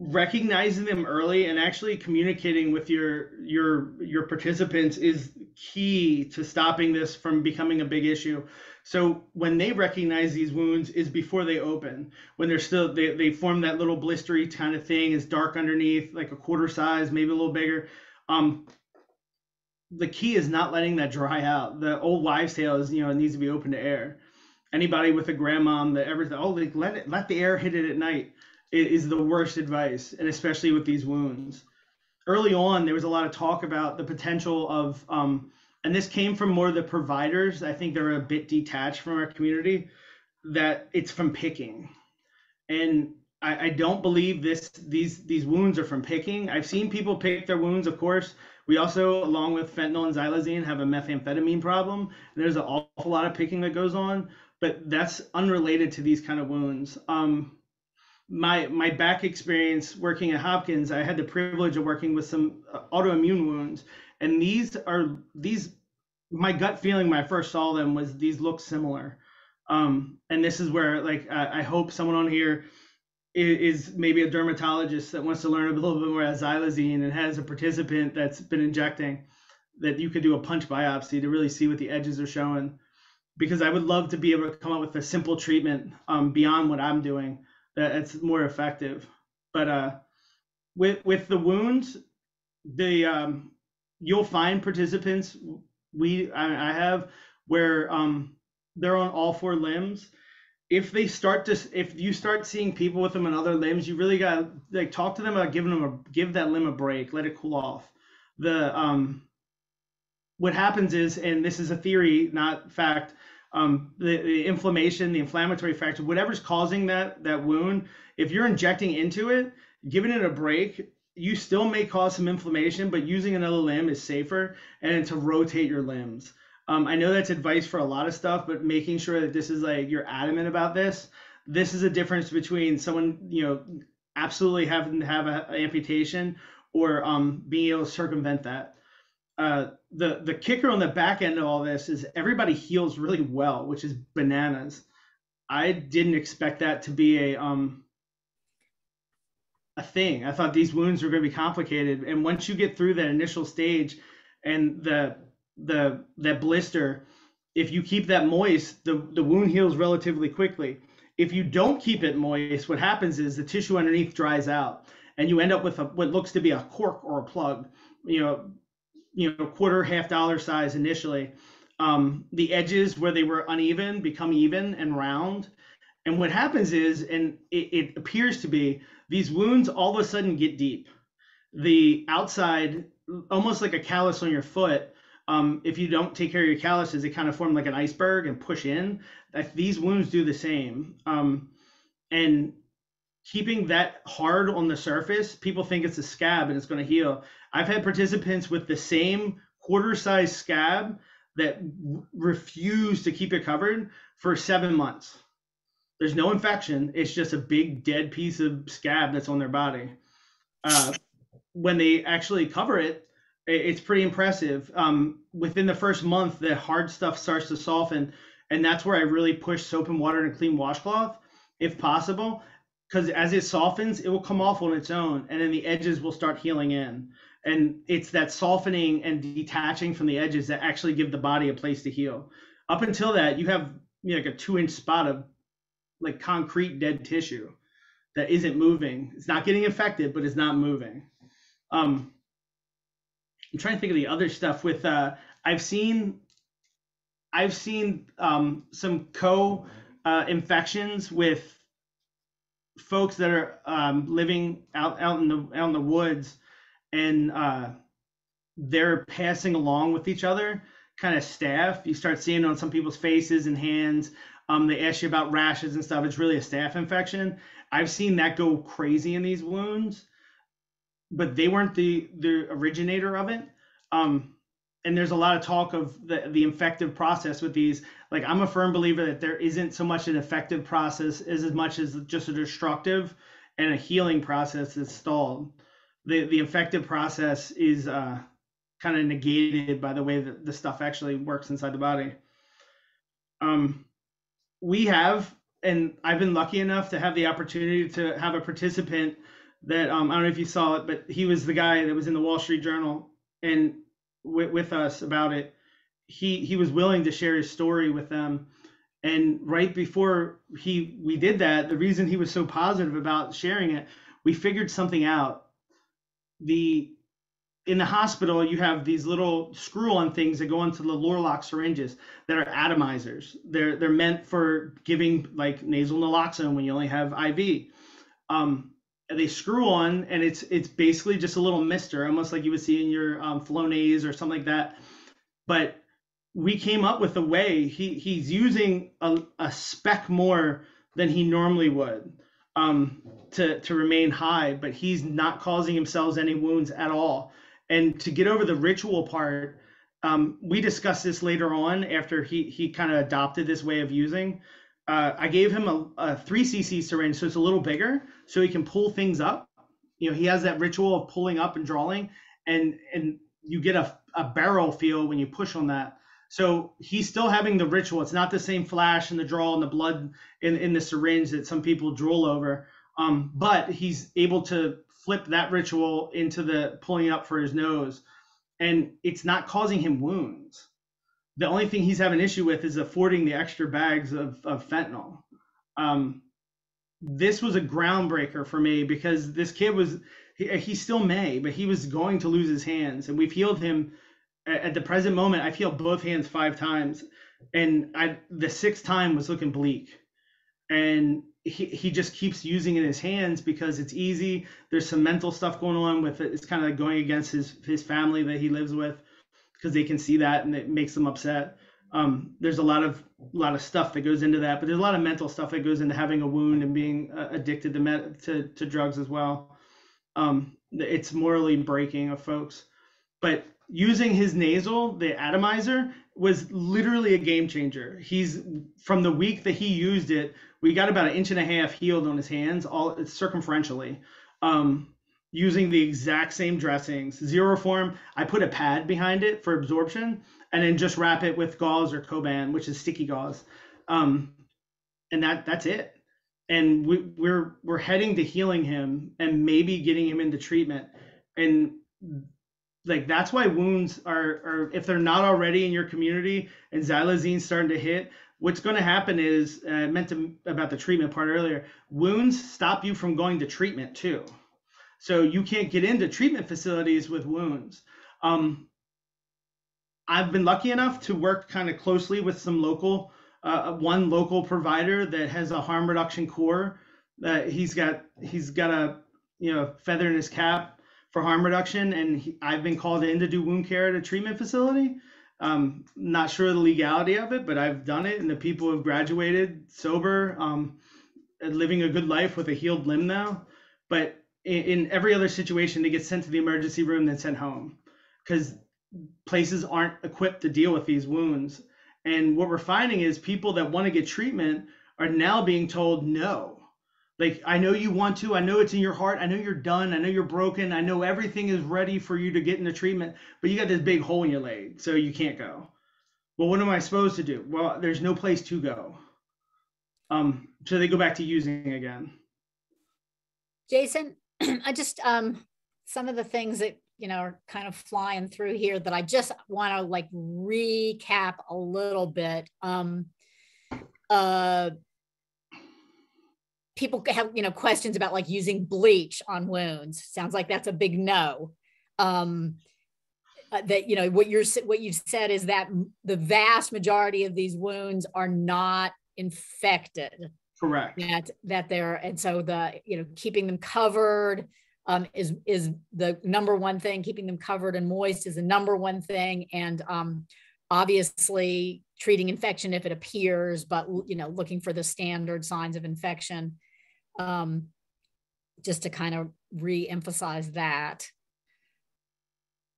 recognizing them early and actually communicating with your participants is key to stopping this from becoming a big issue. So when they recognize these wounds is before they open, when they're still, they form that little blistery kind of thing, is dark underneath, like a quarter size, maybe a little bigger. The key is not letting that dry out. The old wives' tale is, it needs to be open to air. Anybody with a grandmom that ever thought, let the air hit it at night, is the worst advice, and especially with these wounds. Early on, there was a lot of talk about the potential of, and this came from more of the providers. I think they're a bit detached from our community, that it's from picking. And I don't believe these wounds are from picking. I've seen people pick their wounds, of course. We also, along with fentanyl and xylazine, have a methamphetamine problem. There's an awful lot of picking that goes on, but that's unrelated to these kind of wounds. My back experience working at Hopkins, I had the privilege of working with some autoimmune wounds, and these, my gut feeling when I first saw them was these look similar. And this is where, like, I hope someone on here is maybe a dermatologist that wants to learn a little bit more about xylazine and has a participant that's been injecting, that you could do a punch biopsy to really see what the edges are showing. Because I would love to be able to come up with a simple treatment beyond what I'm doing that's more effective. But with the wounds, you'll find participants I have where they're on all four limbs. If you start seeing people with them on other limbs, you really got to, like, talk to them about give that limb a break, let it cool off. What happens is, and this is a theory, not fact, the inflammation, the inflammatory factor, whatever's causing that wound, if you're injecting into it, giving it a break, you still may cause some inflammation, but using another limb is safer, and to rotate your limbs. I know that's advice for a lot of stuff, but making sure that this is, like, you're adamant about this. This is a difference between someone, absolutely having to have an amputation, or being able to circumvent that. The kicker on the back end of all this is everybody heals really well, which is bananas. I didn't expect that to be a thing. I thought these wounds were going to be complicated, and once you get through that initial stage and that blister, if you keep that moist, the wound heals relatively quickly. If you don't keep it moist, what happens is the tissue underneath dries out, and you end up with what looks to be a cork or a plug, quarter, $half size initially. The edges where they were uneven become even and round. And what happens is, and it appears to be, these wounds all of a sudden get deep. The outside, almost like a callus on your foot, if you don't take care of your calluses, they kind of form like an iceberg and push in. These wounds do the same. And keeping that hard on the surface, people think it's a scab and it's going to heal. I've had participants with the same quarter-size scab that refuse to keep it covered for 7 months. There's no infection. It's just a big dead piece of scab that's on their body. When they actually cover it, it's pretty impressive. Within the first month, the hard stuff starts to soften, and that's where I really push soap and water and a clean washcloth, if possible, because as it softens, it will come off on its own, and then the edges will start healing in. And it's that softening and detaching from the edges that actually give the body a place to heal. Up until that, you have like a 2-inch spot of like concrete dead tissue that isn't moving. It's not getting infected, but it's not moving. I'm trying to think of the other stuff with I've seen some infections with folks that are living out in the woods, and they're passing along with each other, kind of staph. You start seeing it on some people's faces and hands. They ask you about rashes and stuff. It's really a staph infection. I've seen that go crazy in these wounds, but they weren't the originator of it. And there's a lot of talk of the infective process with these. Like, I'm a firm believer that there isn't so much an effective process as much as just a destructive and a healing process that's stalled. The infective process is kind of negated by the way that the stuff actually works inside the body. We have, and I've been lucky enough to have the opportunity to have a participant that I don't know if you saw it, but he was the guy that was in the Wall Street Journal and with us about it. He was willing to share his story with them. And right before we did that, the reason he was so positive about sharing it, we figured something out. In the hospital, you have these little screw-on things that go into the Lorlock syringes that are atomizers. They're meant for giving like nasal naloxone when you only have IV. They screw on, and it's basically just a little mister, almost like you would see in your Flonase or something like that. But we came up with a way. He's using a speck more than he normally would to remain high, but he's not causing himself any wounds at all. And to get over the ritual part, we discussed this later on after he kind of adopted this way of using. I gave him a 3 cc syringe, so it's a little bigger, so he can pull things up. He has that ritual of pulling up and drawing, and you get a barrel feel when you push on that. So he's still having the ritual. It's not the same flash and the draw and the blood in the syringe that some people drool over, but he's able to flip that ritual into the pulling up for his nose, and it's not causing him wounds. The only thing he's having an issue with is affording the extra bags of fentanyl. This was a groundbreaker for me because this kid he still may, but he was going to lose his hands, and we've healed him. At the present moment, I've healed both hands 5 times, and the 6th time was looking bleak. And he just keeps using in his hands because it's easy. There's some mental stuff going on with it. It's kind of like going against his family that he lives with because they can see that and it makes them upset. There's a lot of stuff that goes into that, but there's a lot of mental stuff that goes into having a wound and being addicted to drugs as well. It's morally breaking of folks. But using his nasal, the atomizer, was literally a game changer. He's from the week that he used it, we got about 1.5 inches healed on his hands, all circumferentially, using the exact same dressings. Zero form, I put a pad behind it for absorption, and then just wrap it with gauze or Coban, which is sticky gauze, and that's it. And we're heading to healing him and maybe getting him into treatment. And like that's why wounds are if they're not already in your community and xylazine's starting to hit, what's going to happen is I meant about the treatment part earlier. Wounds stop you from going to treatment too, so you can't get into treatment facilities with wounds. I've been lucky enough to work kind of closely with some local provider that has a harm reduction core. He's got a feather in his cap for harm reduction, and I've been called in to do wound care at a treatment facility. Not sure of the legality of it, but I've done it, and the people have graduated sober, living a good life with a healed limb now. But in every other situation, they get sent to the emergency room, then sent home because places aren't equipped to deal with these wounds. And what we're finding is people that want to get treatment are now being told no. Like, I know you want to, I know it's in your heart, I know you're done, I know you're broken, I know everything is ready for you to get into treatment, but you got this big hole in your leg, so you can't go. Well, what am I supposed to do? Well, there's no place to go. So they go back to using again. Jason, I just, some of the things that, are kind of flying through here that I just want to like recap a little bit. People have, questions about like using bleach on wounds. Sounds like that's a big no. That, what you've said is that the vast majority of these wounds are not infected. Correct. That they're, and so keeping them covered is the number one thing. Keeping them covered and moist is the number one thing. And obviously treating infection if it appears, but looking for the standard signs of infection, just to kind of re-emphasize that.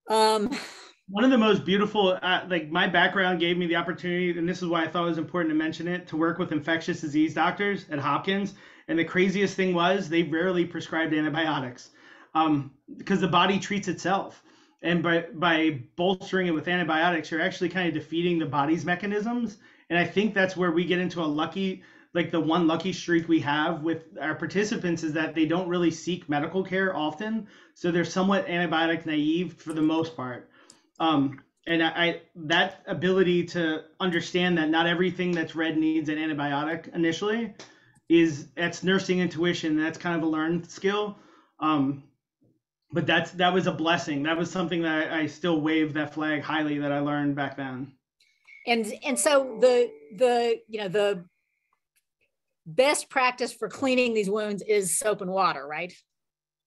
One of the most beautiful, like my background gave me the opportunity, and this is why I thought it was important to mention it, to work with infectious disease doctors at Hopkins. And the craziest thing was they rarely prescribed antibiotics because the body treats itself. And by bolstering it with antibiotics, you're actually kind of defeating the body's mechanisms. And I think that's where we get into a lucky like the one lucky streak we have with our participants is that they don't really seek medical care often. So they're somewhat antibiotic naive for the most part. And I that ability to understand that not everything that's red needs an antibiotic initially that's nursing intuition. That's kind of a learned skill. But that was a blessing. That was something that I still wave that flag highly that I learned back then. And so the best practice for cleaning these wounds is soap and water, right?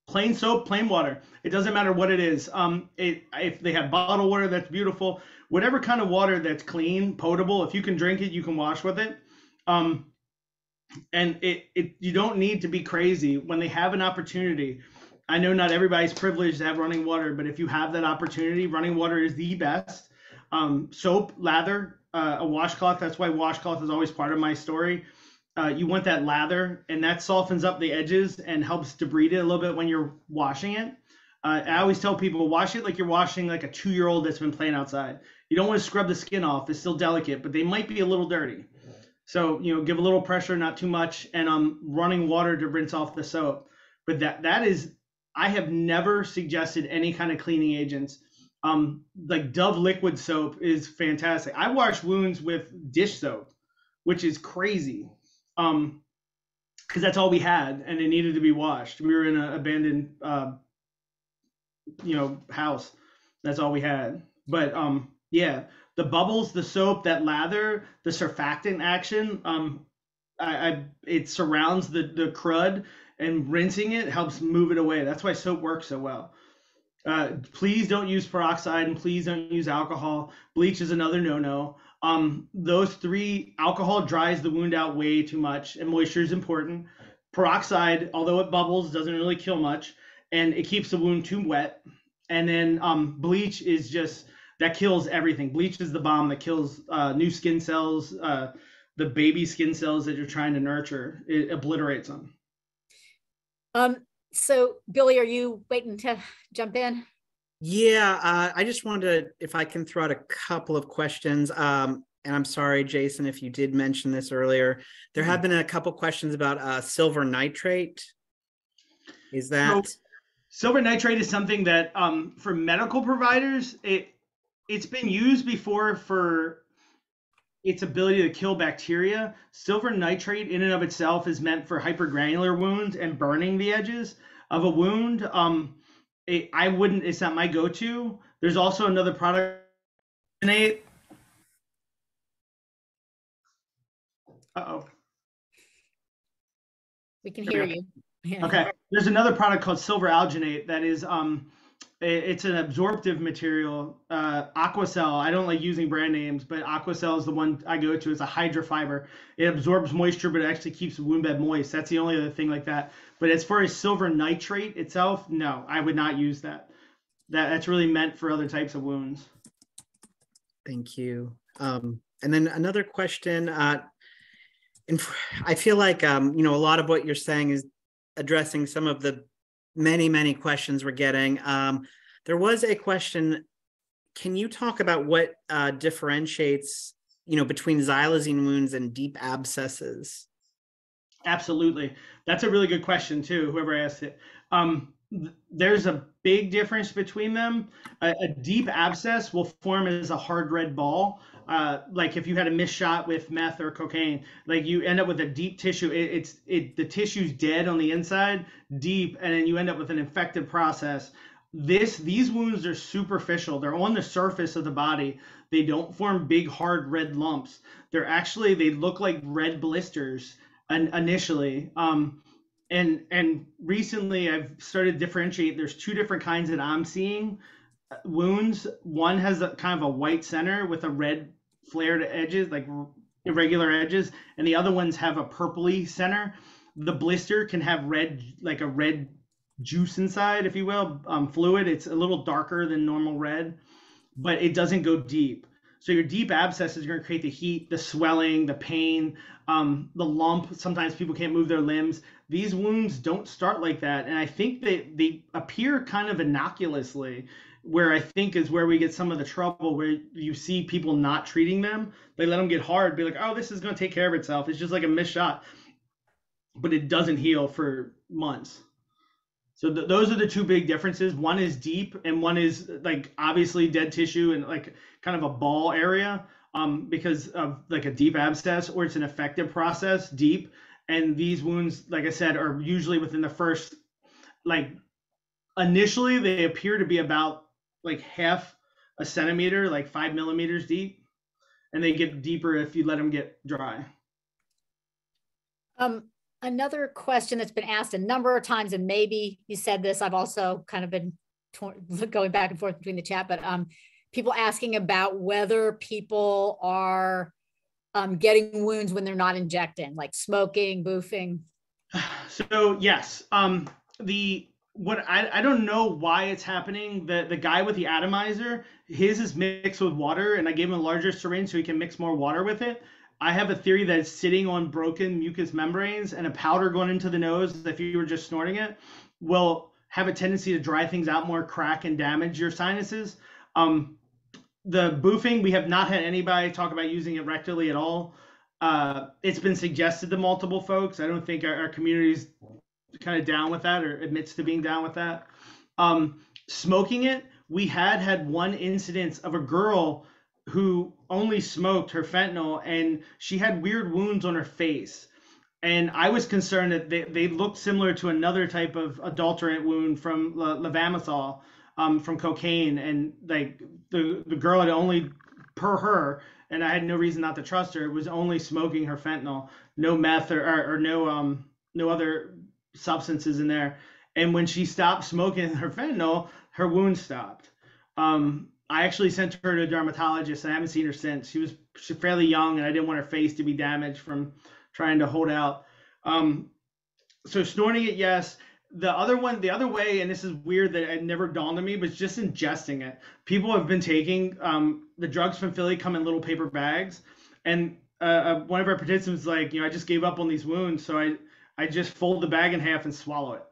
Plain soap, plain water. It doesn't matter what it is. If they have bottled water, that's beautiful. Whatever kind of water that's clean, potable, if you can drink it, you can wash with it. And you don't need to be crazy when they have an opportunity. I know not everybody's privileged to have running water, but if you have that opportunity, running water is the best. Soap, lather, a washcloth. That's why washcloth is always part of my story. You want that lather, and that softens up the edges and helps debride it a little bit when you're washing it. I always tell people, wash it like you're washing like a 2-year-old that's been playing outside. You don't want to scrub the skin off. It's still delicate, but they might be a little dirty. So, give a little pressure, not too much, and running water to rinse off the soap. But that is, I have never suggested any kind of cleaning agents. Like Dove liquid soap is fantastic. I wash wounds with dish soap, which is crazy. Because that's all we had, and it needed to be washed. We were in an abandoned, house. That's all we had. But yeah, the bubbles, the soap, that lather, the surfactant action, it surrounds the crud, and rinsing it helps move it away. That's why soap works so well. Please don't use peroxide, and please don't use alcohol. Bleach is another no-no. Those three, alcohol dries the wound out way too much, and moisture is important. Peroxide, although it bubbles, doesn't really kill much, and it keeps the wound too wet. And then bleach is just, that kills everything. Bleach is the bomb that kills new skin cells, the baby skin cells that you're trying to nurture. It obliterates them. So Billy, are you waiting to jump in? Yeah, I just wanted to, if I can throw out a couple of questions. And I'm sorry, Jason, if you did mention this earlier. There have been a couple questions about silver nitrate. Is that? So, silver nitrate is something that for medical providers, it's been used before for its ability to kill bacteria. Silver nitrate in and of itself is meant for hypergranular wounds and burning the edges of a wound. It's not my go-to. There's also another product. Uh-oh. We can hear you. Okay. There's another product called silver alginate that is it's an absorptive material. Aquacell, I don't like using brand names, but Aquacell is the one I go to. It's a hydrofiber. It absorbs moisture, but it actually keeps the wound bed moist. That's the only other thing like that. But as far as silver nitrate itself, no, I would not use that. That's really meant for other types of wounds. Thank you. And then another question. And I feel like, a lot of what you're saying is addressing some of the many questions we're getting. There was a question, can you talk about what differentiates, between xylazine wounds and deep abscesses? Absolutely. That's a really good question too, whoever asked it. There's a big difference between them. A deep abscess will form as a hard red ball. Like if you had a missed shot with meth or cocaine, like you end up with a deep tissue. The tissue's dead on the inside, deep, and then you end up with an infected process. These wounds are superficial. They're on the surface of the body. They don't form big, hard red lumps. They look like red blisters initially. And recently I've started to differentiate. There's two different kinds that I'm seeing wounds. One has a kind of a white center with a red flared edges, like irregular edges, and the other ones have a purpley center. The blister can have red, like a red juice inside, if you will, fluid. It's a little darker than normal red, but it doesn't go deep. So your deep abscess is going to create the heat, the swelling, the pain, the lump. Sometimes people can't move their limbs. These wounds don't start like that. And I think they appear kind of innocuously. where I think is where we get some of the trouble, where you see people not treating them. They let them get hard, be like, oh, this is going to take care of itself. It's just like a missed shot, but it doesn't heal for months. So those are the two big differences. One is deep, and one is like obviously dead tissue and like kind of a ball area, because of like a deep abscess, or it's an effective process deep. And these wounds, like I said, are usually within the first, like initially they appear to be about like half a centimeter, like 5 millimeters deep, and they get deeper if you let them get dry. Another question that's been asked a number of times, and maybe you said this, I've also kind of been going back and forth between the chat, but people asking about whether people are getting wounds when they're not injecting, like smoking, boofing. So yes, I don't know why it's happening. The guy with the atomizer, his is mixed with water, and I gave him a larger syringe so he can mix more water with it. I have a theory that it's sitting on broken mucous membranes, and a powder going into the nose, if you were just snorting it, will have a tendency to dry things out more, crack and damage your sinuses. The boofing, we have not had anybody talk about using it rectally at all. It's been suggested to multiple folks. I don't think our community's kind of down with that, or admits to being down with that. Smoking it, we had one incidence of a girl who only smoked her fentanyl, and she had weird wounds on her face. And I was concerned that they looked similar to another type of adulterant wound from levamisole, from cocaine. And like the girl had only, per her, and I had no reason not to trust her, was only smoking her fentanyl, no meth or no other substances in there. And when she stopped smoking her fentanyl, her wound stopped. I actually sent her to a dermatologist, and I haven't seen her since. She's fairly young, and I didn't want her face to be damaged from trying to hold out. So snorting it, yes. The other way, and this is weird that it never dawned on me, but it's just ingesting it. People have been taking the drugs from Philly come in little paper bags, and one of our participants was like, I just gave up on these wounds, so I just fold the bag in half and swallow it.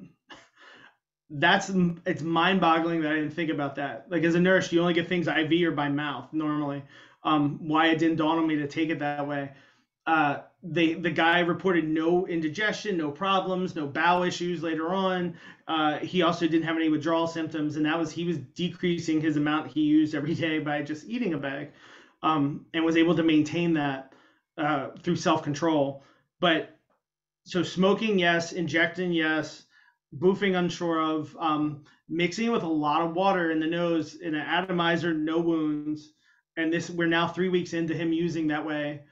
It's mind-boggling that I didn't think about that. Like, as a nurse, you only get things IV or by mouth normally. Why it didn't dawn on me to take it that way. The guy reported no indigestion, no problems, no bowel issues later on. He also didn't have any withdrawal symptoms, and he was decreasing his amount he used every day by just eating a bag, and was able to maintain that through self-control. But so smoking, yes. Injecting, yes. Boofing, unsure of. Mixing with a lot of water in the nose in an atomizer, no wounds. And we're now 3 weeks into him using that way,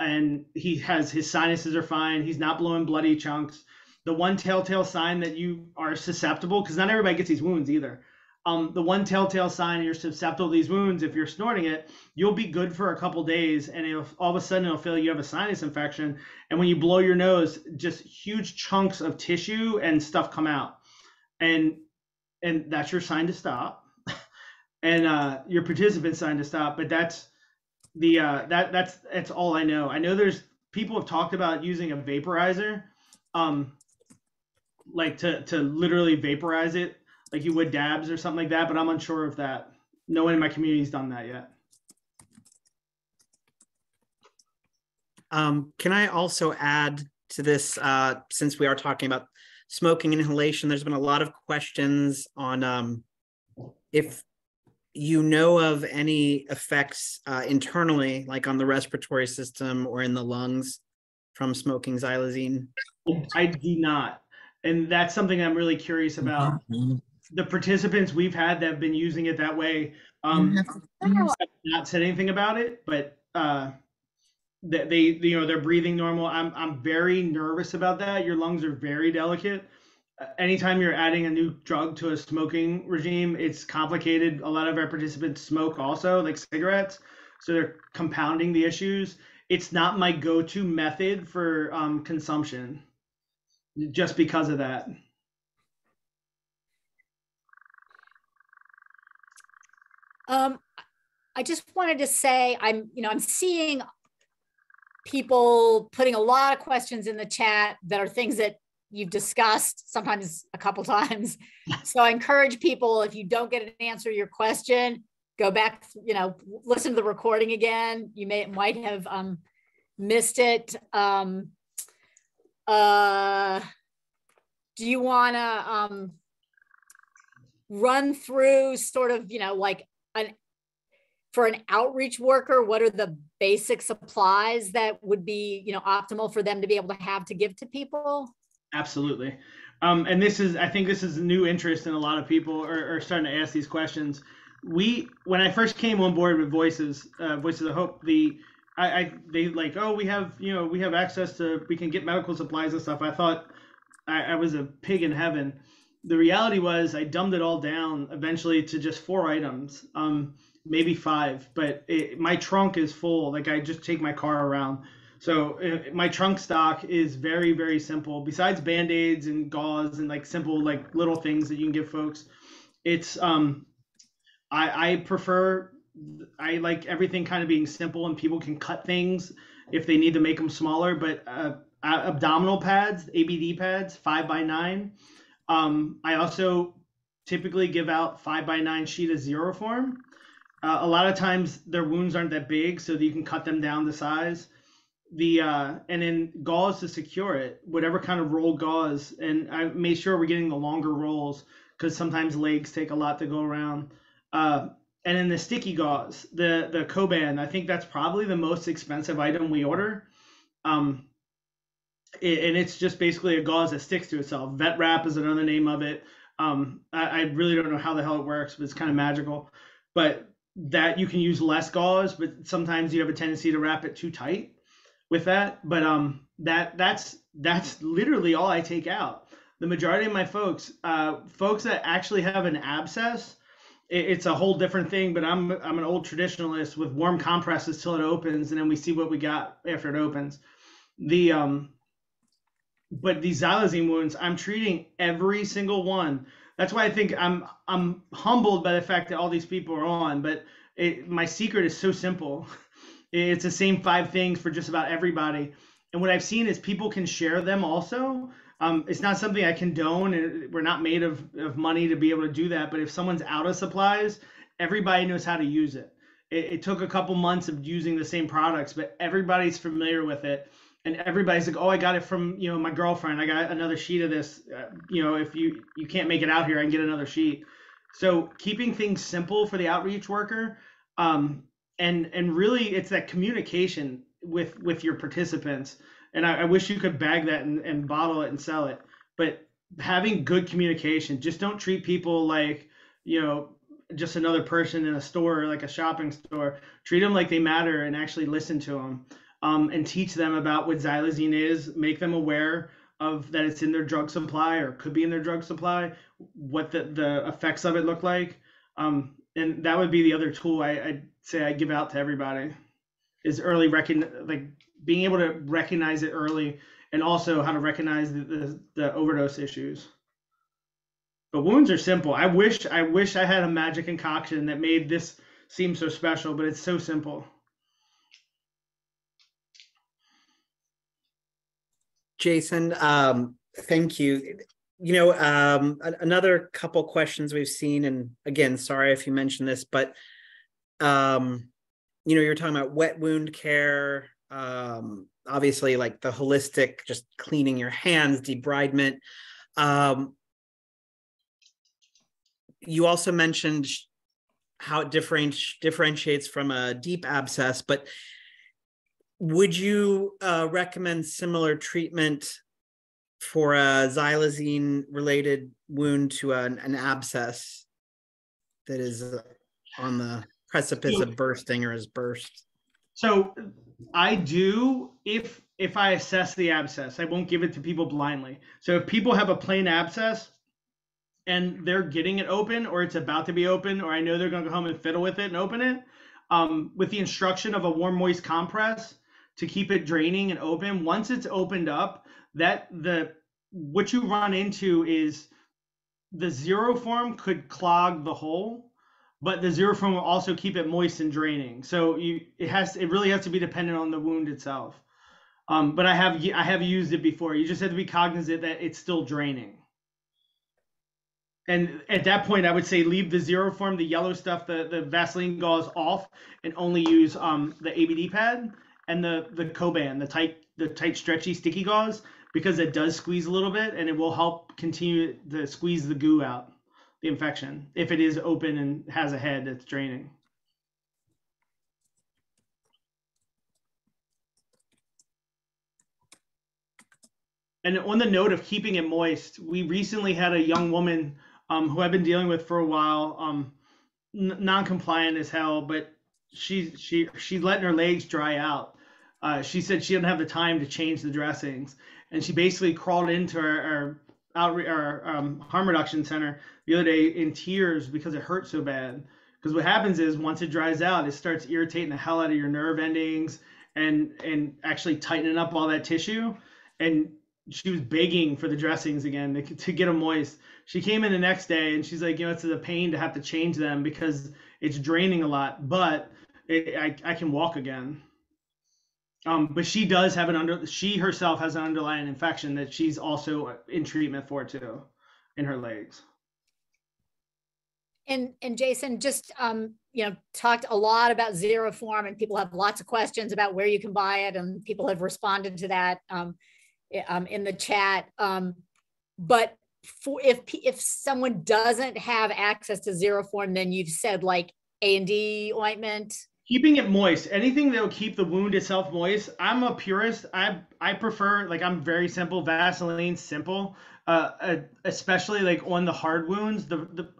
and his sinuses are fine. He's not blowing bloody chunks. The one telltale sign that you are susceptible, because not everybody gets these wounds either. The one telltale sign you're susceptible to these wounds, if you're snorting it, you'll be good for a couple days, and all of a sudden it'll feel like you have a sinus infection. And when you blow your nose, just huge chunks of tissue and stuff come out, and that's your sign to stop, and your participant's sign to stop. But that's that's all I know. I know there's people have talked about using a vaporizer, like to literally vaporize it, like you would dabs or something like that, but I'm unsure of that. No one in my community's done that yet. Can I also add to this, since we are talking about smoking and inhalation, there's been a lot of questions on if you know of any effects internally, like on the respiratory system or in the lungs from smoking xylazine. I do not. And that's something I'm really curious about. Mm-hmm. The participants we've had that have been using it that way, have not said anything about it, but they're breathing normal. I'm very nervous about that. Your lungs are very delicate. Anytime you're adding a new drug to a smoking regime, it's complicated. A lot of our participants smoke also, like cigarettes, so they're compounding the issues. It's not my go-to method for consumption, just because of that. I just wanted to say I'm seeing people putting a lot of questions in the chat that are things that you've discussed sometimes a couple times. So I encourage people, if you don't get an answer to your question, go back, listen to the recording again. You might have missed it. Do you want to run through sort of, like for an outreach worker, what are the basic supplies that would be, optimal for them to be able to have to give to people? Absolutely. And I think this is a new interest in a lot of people are starting to ask these questions. When I first came on board with Voices of Hope, they like, oh, we have access to, we can get medical supplies and stuff. I thought I was a pig in heaven. The reality was I dumbed it all down eventually to just 4 items, maybe 5, but my trunk is full. Like, I just take my car around. So my trunk stock is very, very simple. Besides Band-Aids and gauze and like simple, like little things that you can give folks, it's, I like everything kind of being simple, and people can cut things if they need to make them smaller, but abdominal pads, ABD pads, 5x9. I also typically give out 5x9 sheet of zero form. A lot of times their wounds aren't that big, so that you can cut them down to size. And then gauze to secure it, whatever kind of roll gauze. And I made sure we're getting the longer rolls, because sometimes legs take a lot to go around. And then the sticky gauze, the Coban, I think that's probably the most expensive item we order. And it's just basically a gauze that sticks to itself. Vet wrap is another name of it. I really don't know how the hell it works, but it's kind of magical. But that you can use less gauze, but sometimes you have a tendency to wrap it too tight with that. But that's literally all I take out. The majority of my folks that actually have an abscess, it's a whole different thing. But I'm an old traditionalist with warm compresses till it opens, and then we see what we got after it opens. But these xylazine wounds, I'm treating every single one. That's why I think I'm humbled by the fact that all these people are on. But my secret is so simple. It's the same 5 things for just about everybody. And what I've seen is people can share them also. It's not something I condone, and we're not made of money to be able to do that. But if someone's out of supplies, everybody knows how to use it. It took a couple months of using the same products, but everybody's familiar with it. And everybody's like, oh, I got it from, my girlfriend. I got another sheet of this. If you can't make it out here, I can get another sheet. So keeping things simple for the outreach worker. And really it's that communication with your participants. And I wish you could bag that and bottle it and sell it. But having good communication, just don't treat people like, just another person in a store, like a shopping store. Treat them like they matter and actually listen to them. And teach them about what xylazine is, make them aware of that it's in their drug supply or could be in their drug supply, what the effects of it look like. And that would be the other tool I'd say I give out to everybody, is early like being able to recognize it early, and also how to recognize the overdose issues. But wounds are simple. I wish I had a magic concoction that made this seem so special, but it's so simple. Jason, thank you. Another couple questions we've seen, and again, sorry if you mentioned this, but you're talking about wet wound care, obviously like the holistic, just cleaning your hands, debridement. You also mentioned how it differentiates from a deep abscess, but would you recommend similar treatment for a xylazine-related wound to an abscess that is on the precipice of bursting or has burst? So I do, if I assess the abscess, I won't give it to people blindly. So if people have a plain abscess and they're getting it open, or it's about to be open, or I know they're going to go home and fiddle with it and open it, with the instruction of a warm, moist compress to keep it draining and open. Once it's opened up, what you run into is the zero form could clog the hole, but the zero form will also keep it moist and draining. So it really has to be dependent on the wound itself. But I have used it before. You just have to be cognizant that it's still draining. And at that point, I would say leave the zero form, the yellow stuff, the Vaseline gauze off, and only use the ABD pad and the Coban, the tight stretchy sticky gauze, because it does squeeze a little bit and it will help continue to squeeze the goo out, the infection, if it is open and has a head that's draining. And on the note of keeping it moist, we recently had a young woman who I've been dealing with for a while, non-compliant as hell, but she's letting her legs dry out. She said she didn't have the time to change the dressings, and she basically crawled into our harm reduction center the other day in tears because it hurt so bad. Because what happens is once it dries out, it starts irritating the hell out of your nerve endings and actually tightening up all that tissue. And she was begging for the dressings again to get them moist. She came in the next day and she's like, it's a pain to have to change them because it's draining a lot, but I can walk again. But she does have she herself has an underlying infection that she's also in treatment for too, in her legs. And Jason, just talked a lot about zero form, and people have lots of questions about where you can buy it, and people have responded to that in the chat. But if someone doesn't have access to zero form, then you've said like A&D ointment. Keeping it moist, anything that will keep the wound itself moist. I'm a purist. I prefer, like, I'm very simple, Vaseline, simple. Especially like on the hard wounds,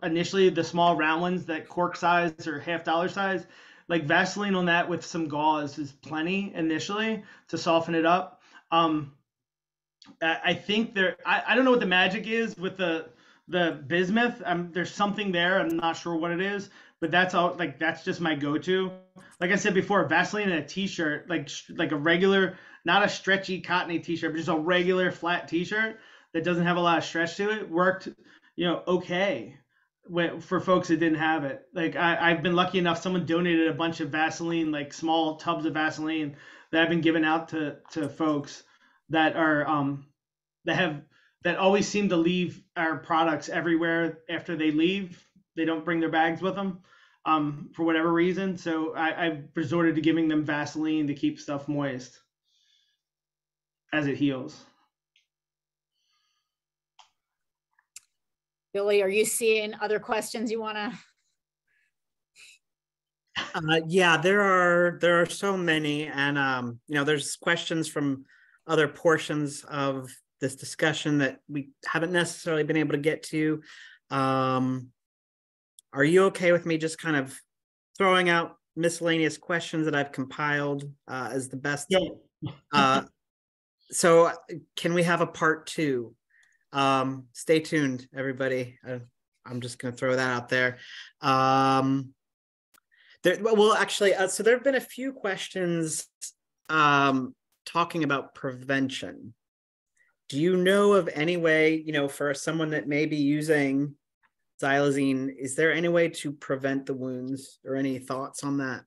initially the small round ones that cork size or $50 size, like Vaseline on that with some gauze is plenty initially to soften it up. I think I don't know what the magic is with the bismuth. There's something there. I'm not sure what it is, but that's all. Like, that's just my go-to. Like I said before, Vaseline in a t-shirt, like a regular, not a stretchy cottony t-shirt, but just a regular flat t-shirt that doesn't have a lot of stretch to it, worked, okay for folks that didn't have it. Like I've been lucky enough, someone donated a bunch of Vaseline, like small tubs of Vaseline that I've been giving out to folks that are that always seem to leave our products everywhere after they leave. They don't bring their bags with them for whatever reason. So I've resorted to giving them Vaseline to keep stuff moist as it heals. Billy, are you seeing other questions you want to? Yeah, there are so many, and there's questions from other portions of this discussion that we haven't necessarily been able to get to. Are you okay with me just kind of throwing out miscellaneous questions that I've compiled as the best? Yeah. So can we have a part 2? Stay tuned, everybody. I'm just going to throw that out there. So there have been a few questions talking about prevention. Do you know of any way, for someone that may be using xylazine, is there any way to prevent the wounds, or any thoughts on that?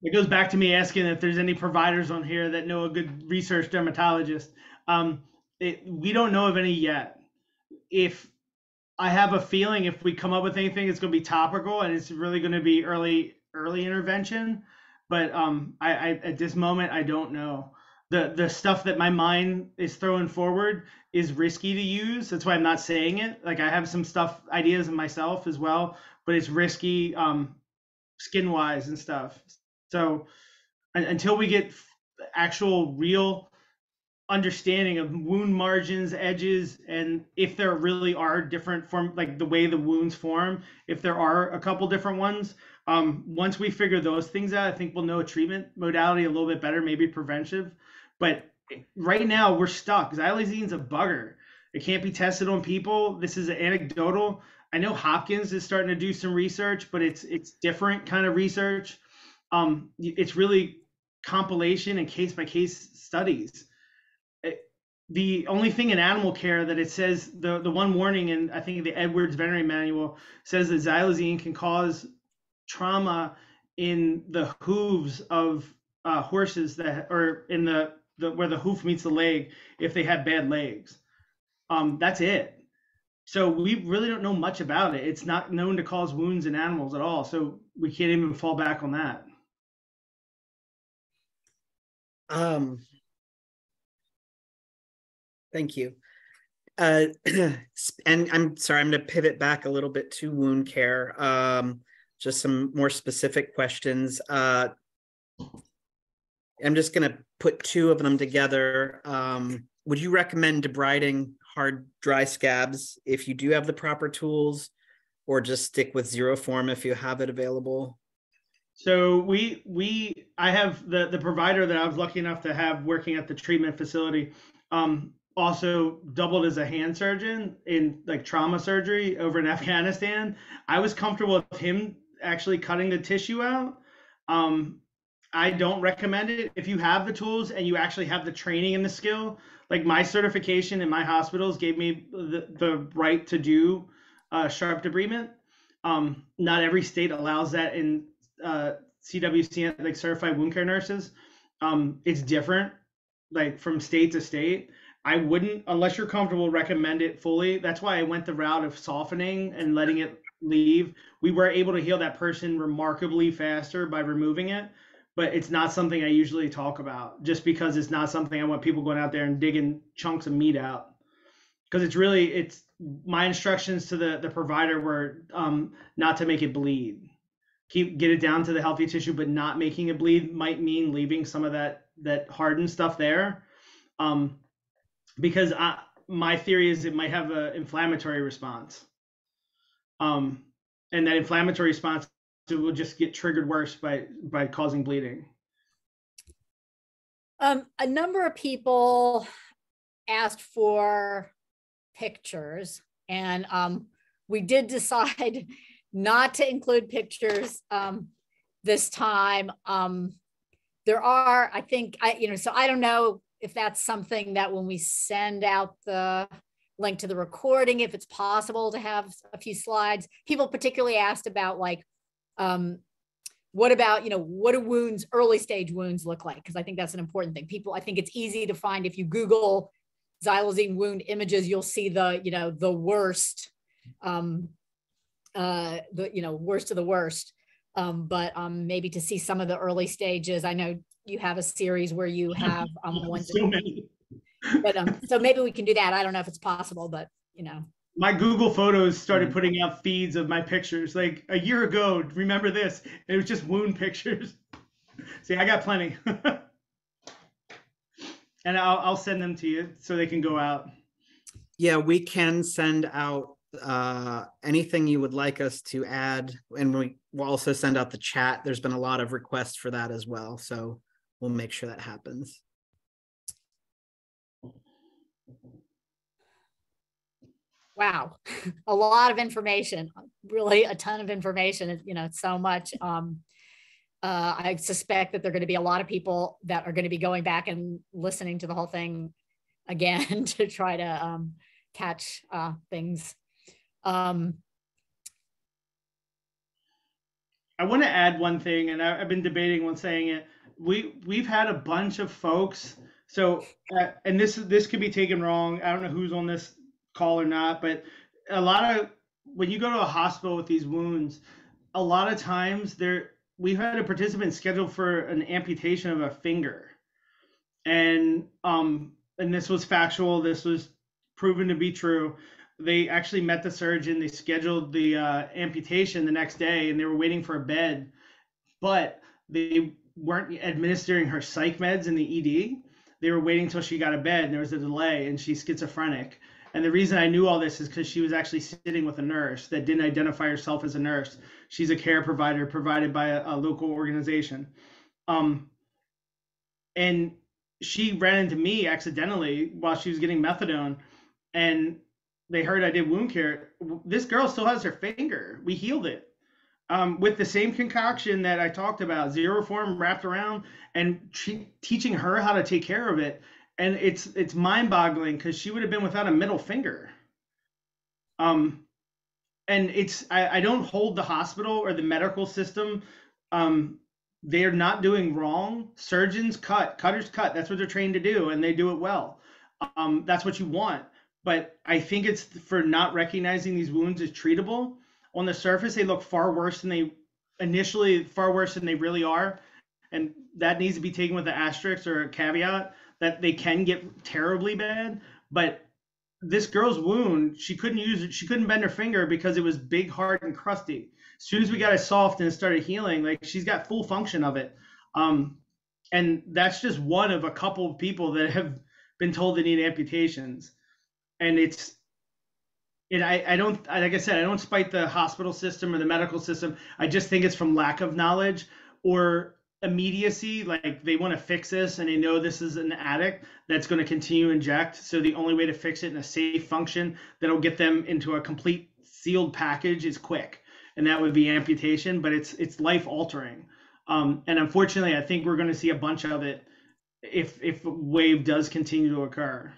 It goes back to me asking if there's any providers on here that know a good research dermatologist. We don't know of any yet. If I have a feeling, if we come up with anything, it's going to be topical and it's really going to be early intervention. But I at this moment, I don't know. The stuff that my mind is throwing forward is risky to use. That's why I'm not saying it. Like, I have some ideas in myself as well, but it's risky skin wise and stuff. So until we get actual real understanding of wound margins, edges, and if there really are different form, like the way the wounds form, if there are a couple different ones, once we figure those things out, I think we'll know a treatment modality a little bit better, maybe preventive. But right now we're stuck. Xylazine's a bugger. It can't be tested on people. This is anecdotal. I know Hopkins is starting to do some research, but it's different kind of research. It's really compilation and case by case studies. The only thing in animal care that it says, the one warning in, I think, the Edwards Veterinary Manual says that xylazine can cause trauma in the hooves of horses that, or in the where the hoof meets the leg if they have bad legs. That's it. So we really don't know much about it. It's not known to cause wounds in animals at all. So we can't even fall back on that. Thank you. And I'm sorry, I'm going to pivot back a little bit to wound care. Just some more specific questions. I'm just going to put two of them together. Would you recommend debriding hard, dry scabs if you do have the proper tools, or just stick with zero form if you have it available? So I have the provider that I was lucky enough to have working at the treatment facility, also doubled as a hand surgeon in like trauma surgery over in Afghanistan. I was comfortable with him actually cutting the tissue out. I don't recommend it. If you have the tools and you actually have the training and the skill, like my certification in my hospitals gave me the right to do sharp debridement. Not every state allows that in CWC, like certified wound care nurses. It's different, like from state to state. I wouldn't, unless you're comfortable, recommend it fully. That's why I went the route of softening and letting it leave. We were able to heal that person remarkably faster by removing it, but it's not something I usually talk about, just because it's not something I want people going out there and digging chunks of meat out. Because it's my instructions to the provider were not to make it bleed. Get it down to the healthy tissue, but not making it bleed might mean leaving some of that hardened stuff there. Because my theory is it might have an inflammatory response. And that inflammatory response will just get triggered worse by causing bleeding. A number of people asked for pictures, and we did decide not to include pictures this time. There are, I think, so I don't know if that's something that when we send out the link to the recording, if it's possible to have a few slides. People particularly asked about like, what about, what do wounds, early stage wounds look like? Because I think that's an important thing. I think it's easy to find if you Google xylazine wound images, you'll see the worst, worst of the worst. But maybe to see some of the early stages. I know you have a series where you have ones. So many. But so maybe we can do that. I don't know if it's possible, but My Google Photos started putting out feeds of my pictures like a year ago. Remember this? It was just wound pictures. See, I got plenty. And I'll send them to you so they can go out. Yeah, we can send out anything you would like us to add, and we will also send out the chat. There's been a lot of requests for that as well, so we'll make sure that happens. Wow, a lot of information, really a ton of information. It's so much. I suspect that there are going to be a lot of people that are going to be going back and listening to the whole thing again to try to catch things. I want to add one thing, and I've been debating on saying it. We've had a bunch of folks. So, and this could be taken wrong. I don't know who's on this call or not, but a lot of when you go to a hospital with these wounds, a lot of times we've had a participant scheduled for an amputation of a finger, and this was factual. This was proven to be true. They actually met the surgeon. They scheduled the amputation the next day, and they were waiting for a bed, but they weren't administering her psych meds in the ED. They were waiting till she got a bed, and there was a delay, and she's schizophrenic. And the reason I knew all this is because she was actually sitting with a nurse that didn't identify herself as a nurse. She's a care provider provided by a local organization. And she ran into me accidentally while she was getting methadone, and they heard I did wound care. This girl still has her finger. We healed it with the same concoction that I talked about, zero form wrapped around, and teaching her how to take care of it. And it's mind-boggling because she would have been without a middle finger. And I don't hold the hospital or the medical system they're not doing wrong. Surgeons cutters cut. That's what they're trained to do, and they do it well. That's what you want. But I think it's for not recognizing these wounds as treatable. On the surface, they look far worse than they really are. And that needs to be taken with an asterisk or a caveat that they can get terribly bad. But this girl's wound, she couldn't bend her finger because it was big, hard, and crusty. As soon as we got it soft and it started healing, like she's got full function of it. And that's just one of a couple of people that have been told they need amputations. And I don't, like I said, I don't spite the hospital system or the medical system. I just think it's from lack of knowledge or immediacy. Like they want to fix this and they know this is an addict that's going to continue to inject. So the only way to fix it in a safe function that'll get them into a complete sealed package is quick. And that would be amputation, but it's life altering. And unfortunately, I think we're going to see a bunch of it if a wave does continue to occur.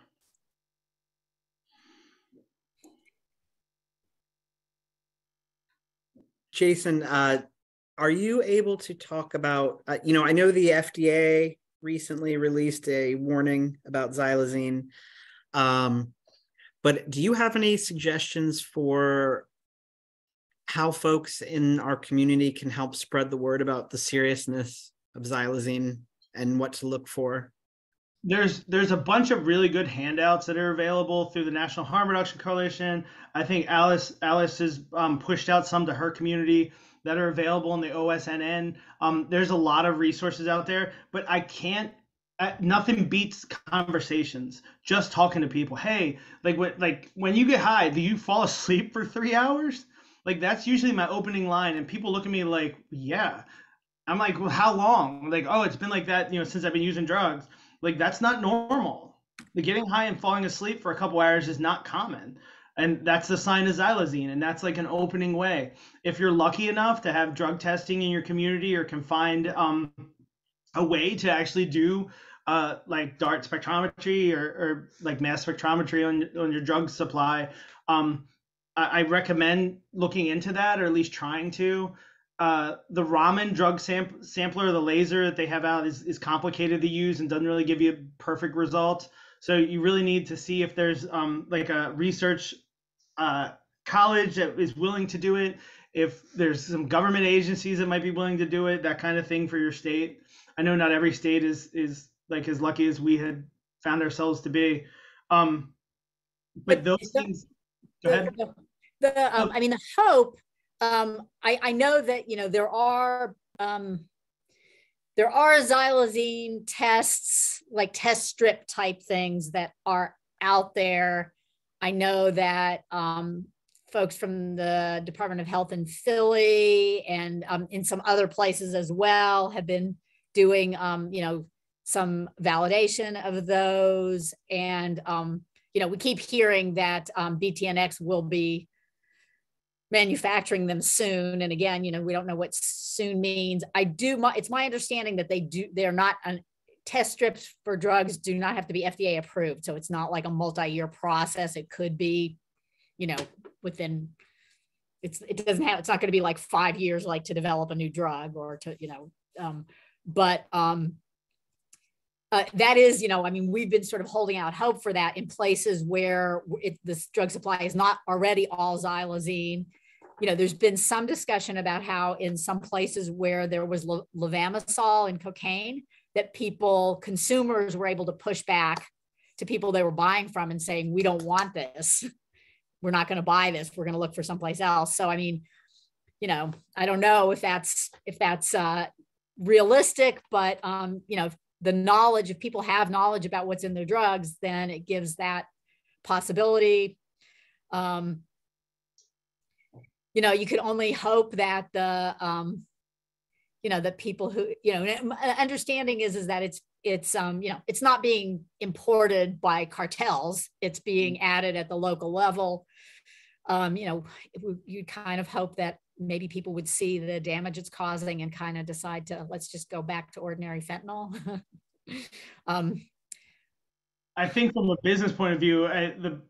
Jason, are you able to talk about, I know the FDA recently released a warning about xylazine, but do you have any suggestions for how folks in our community can help spread the word about the seriousness of xylazine and what to look for? There's a bunch of really good handouts that are available through the National Harm Reduction Coalition. I think Alice has pushed out some to her community that are available in the OSNN. There's a lot of resources out there, but nothing beats conversations. Just talking to people. Hey, like when you get high, do you fall asleep for 3 hours? Like that's usually my opening line, and people look at me like, yeah. I'm like, well, how long? Like, oh, it's been like that, since I've been using drugs. Like that's not normal. The getting high and falling asleep for a couple hours is not common. And that's the sign of xylazine. And that's like an opening way. If you're lucky enough to have drug testing in your community or can find a way to actually do like DART spectrometry or like mass spectrometry on your drug supply, I recommend looking into that, or at least trying to. The Raman drug sampler, the laser that they have out is complicated to use and doesn't really give you a perfect result. So you really need to see if there's like a research college that is willing to do it, if there's some government agencies that might be willing to do it, that kind of thing for your state. I know not every state is like as lucky as we had found ourselves to be. But those things, go ahead. I mean, the hope, I know that, there are xylazine tests, like test strip type things that are out there. I know that folks from the Department of Health in Philly and in some other places as well have been doing, some validation of those. And, we keep hearing that BTNX will be manufacturing them soon. And again, we don't know what soon means. It's my understanding that they're not test strips for drugs do not have to be FDA approved. So it's not like a multi-year process. It could be, within, it's not going to be like 5 years, like to develop a new drug or to, that is, we've been sort of holding out hope for that in places where this drug supply is not already all xylazine. There's been some discussion about how in some places where there was levamisole and cocaine, that consumers were able to push back to people they were buying from and saying, we don't want this. We're not going to buy this. We're going to look for someplace else. So, I don't know if that's realistic, but, the knowledge, if people have knowledge about what's in their drugs, then it gives that possibility. You could only hope that the people who, understanding is that it's not being imported by cartels. It's being added at the local level. You kind of hope that maybe people would see the damage it's causing and kind of decide to, let's just go back to ordinary fentanyl. I think from a business point of view,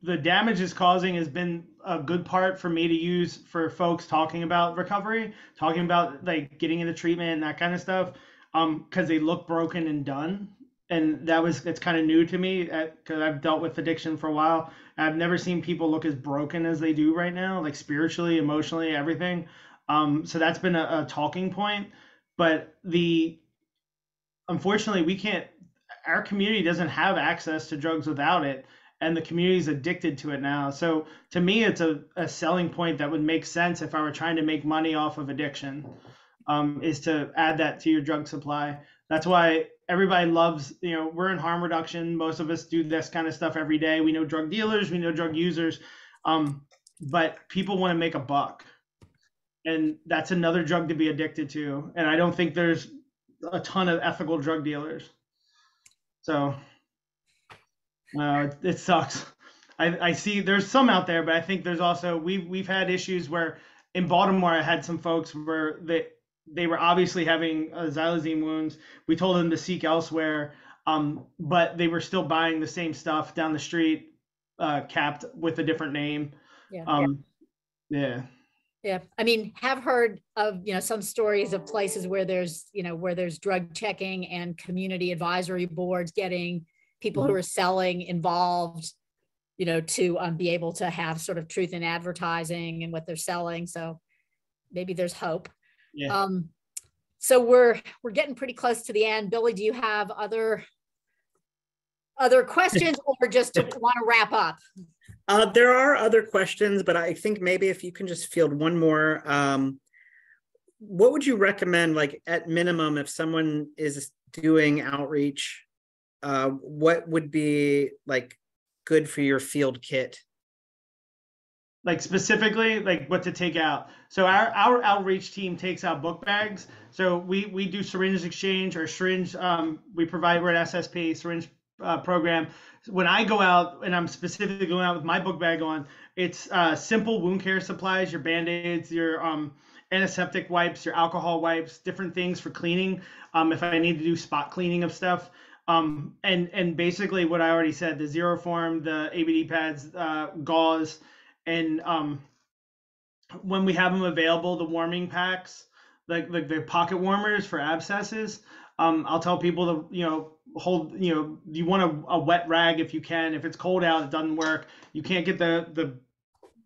the damage it's causing has been a good part for me to use for folks talking about recovery, talking about like getting into treatment and that kind of stuff, because they look broken and done. And it's kind of new to me because I've dealt with addiction for a while. I've never seen people look as broken as they do right now, like spiritually, emotionally, everything. So that's been a talking point. But unfortunately, we can't. Our community doesn't have access to drugs without it, and the community is addicted to it now. So to me, it's a selling point that would make sense if I were trying to make money off of addiction, is to add that to your drug supply. That's why everybody loves, we're in harm reduction. Most of us do this kind of stuff every day. We know drug dealers, we know drug users, but people want to make a buck. And that's another drug to be addicted to. And I don't think there's a ton of ethical drug dealers. So it sucks. I see there's some out there, but I think there's also, we've had issues where in Baltimore, I had some folks where they were obviously having xylazine wounds. We told them to seek elsewhere, but they were still buying the same stuff down the street, capped with a different name. Yeah. Yeah. Yeah. I mean, have heard of, some stories of places where there's drug checking and community advisory boards getting people who are selling involved, to be able to have sort of truth in advertising and what they're selling. So maybe there's hope. Yeah. So we're getting pretty close to the end. Billy, do you have other questions or just want to wrap up? There are other questions, but I think maybe if you can just field one more, what would you recommend, like at minimum, if someone is doing outreach, what would be like good for your field kit? Like specifically, like what to take out. So our outreach team takes out book bags. So we do syringe exchange or syringe. We're at SSP syringe program. When I go out, and I'm specifically going out with my book bag on, it's simple wound care supplies, your Band-Aids, your antiseptic wipes, your alcohol wipes, different things for cleaning. If I need to do spot cleaning of stuff. And basically what I already said, the Zero Form, the ABD pads, gauze, and when we have them available, the warming packs, like the pocket warmers for abscesses, I'll tell people to, hold, you want a wet rag if you can. If it's cold out, it doesn't work. You can't get the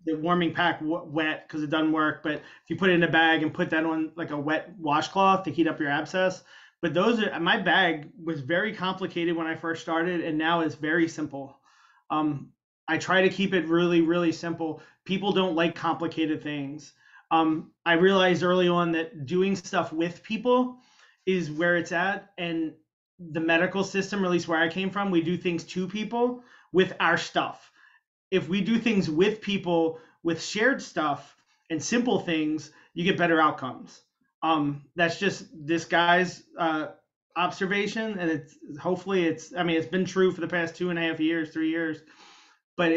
warming pack wet because it doesn't work. But if you put it in a bag and put that on like a wet washcloth to heat up your abscess. But my bag was very complicated when I first started, and now it's very simple. I try to keep it really, really simple. People don't like complicated things. I realized early on that doing stuff with people is where it's at. And the medical system, or at least where I came from, we do things to people with our stuff. If we do things with people with shared stuff and simple things, you get better outcomes. That's just this guy's observation, and it's been true for the past 2.5 years, 3 years. But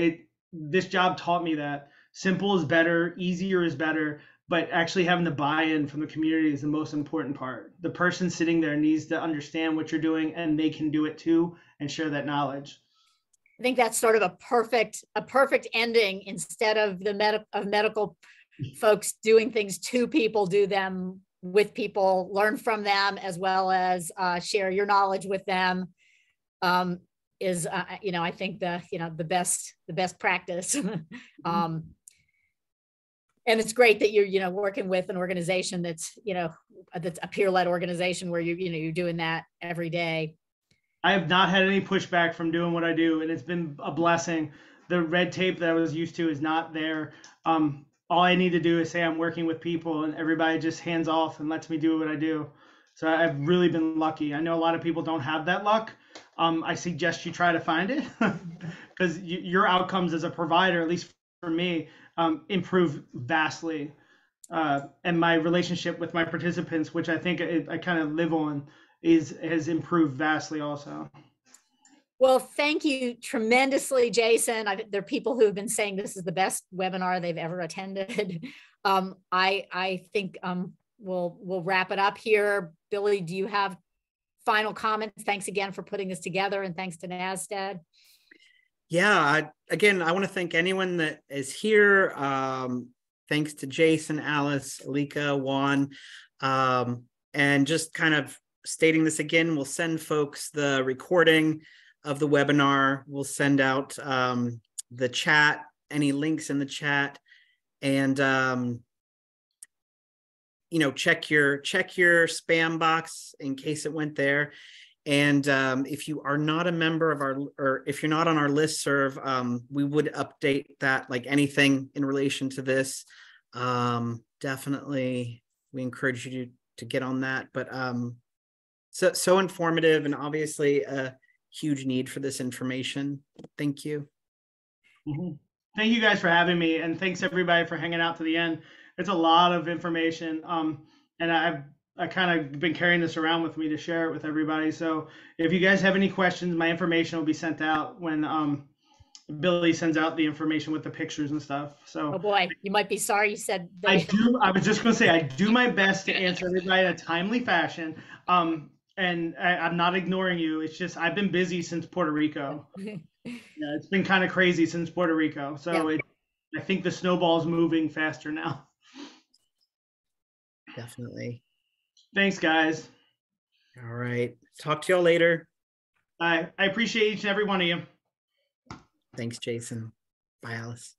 this job taught me that simple is better, easier is better, but actually having the buy-in from the community is the most important part. The person sitting there needs to understand what you're doing, and they can do it too, and share that knowledge. I think that's sort of a perfect ending. Instead of medical folks doing things to people, do them with people, learn from them, as well as share your knowledge with them. I think the best practice. And it's great that you're working with an organization that's a peer-led organization where you're doing that every day. I have not had any pushback from doing what I do, and it's been a blessing. The red tape that I was used to is not there. All I need to do is say I'm working with people, and everybody just hands off and lets me do what I do. So I've really been lucky. I know a lot of people don't have that luck. I suggest you try to find it because your outcomes as a provider, at least for me, improve vastly. And my relationship with my participants, which I think I kind of live on, has improved vastly also. Well, thank you tremendously, Jason. There are people who have been saying this is the best webinar they've ever attended. I think we'll wrap it up here. Billy, do you have final comments? Thanks again for putting this together, and thanks to NASTAD. Yeah, again, I want to thank anyone that is here. Thanks to Jason, Alice, Alika, Juan, and just kind of stating this again, we'll send folks the recording of the webinar. We'll send out the chat, any links in the chat, and check your spam box in case it went there. And if you are not a member of or if you're not on our listserv, we would update that, like anything in relation to this. Definitely, we encourage you to get on that. But so informative, and obviously a huge need for this information. Thank you. Mm-hmm. Thank you guys for having me, and thanks everybody for hanging out to the end. It's a lot of information, and I kind of been carrying this around with me to share it with everybody. So if you guys have any questions, my information will be sent out when Billy sends out the information with the pictures and stuff. So, oh boy, you might be sorry you said that. I was just going to say, I do my best to answer everybody in a timely fashion. And I'm not ignoring you. It's just, I've been busy since Puerto Rico. Yeah, it's been kind of crazy since Puerto Rico. So yeah. I think the snowball's moving faster now. Definitely. Thanks, guys. All right. Talk to y'all later. I appreciate each and every one of you. Thanks, Jason. Bye, Alice.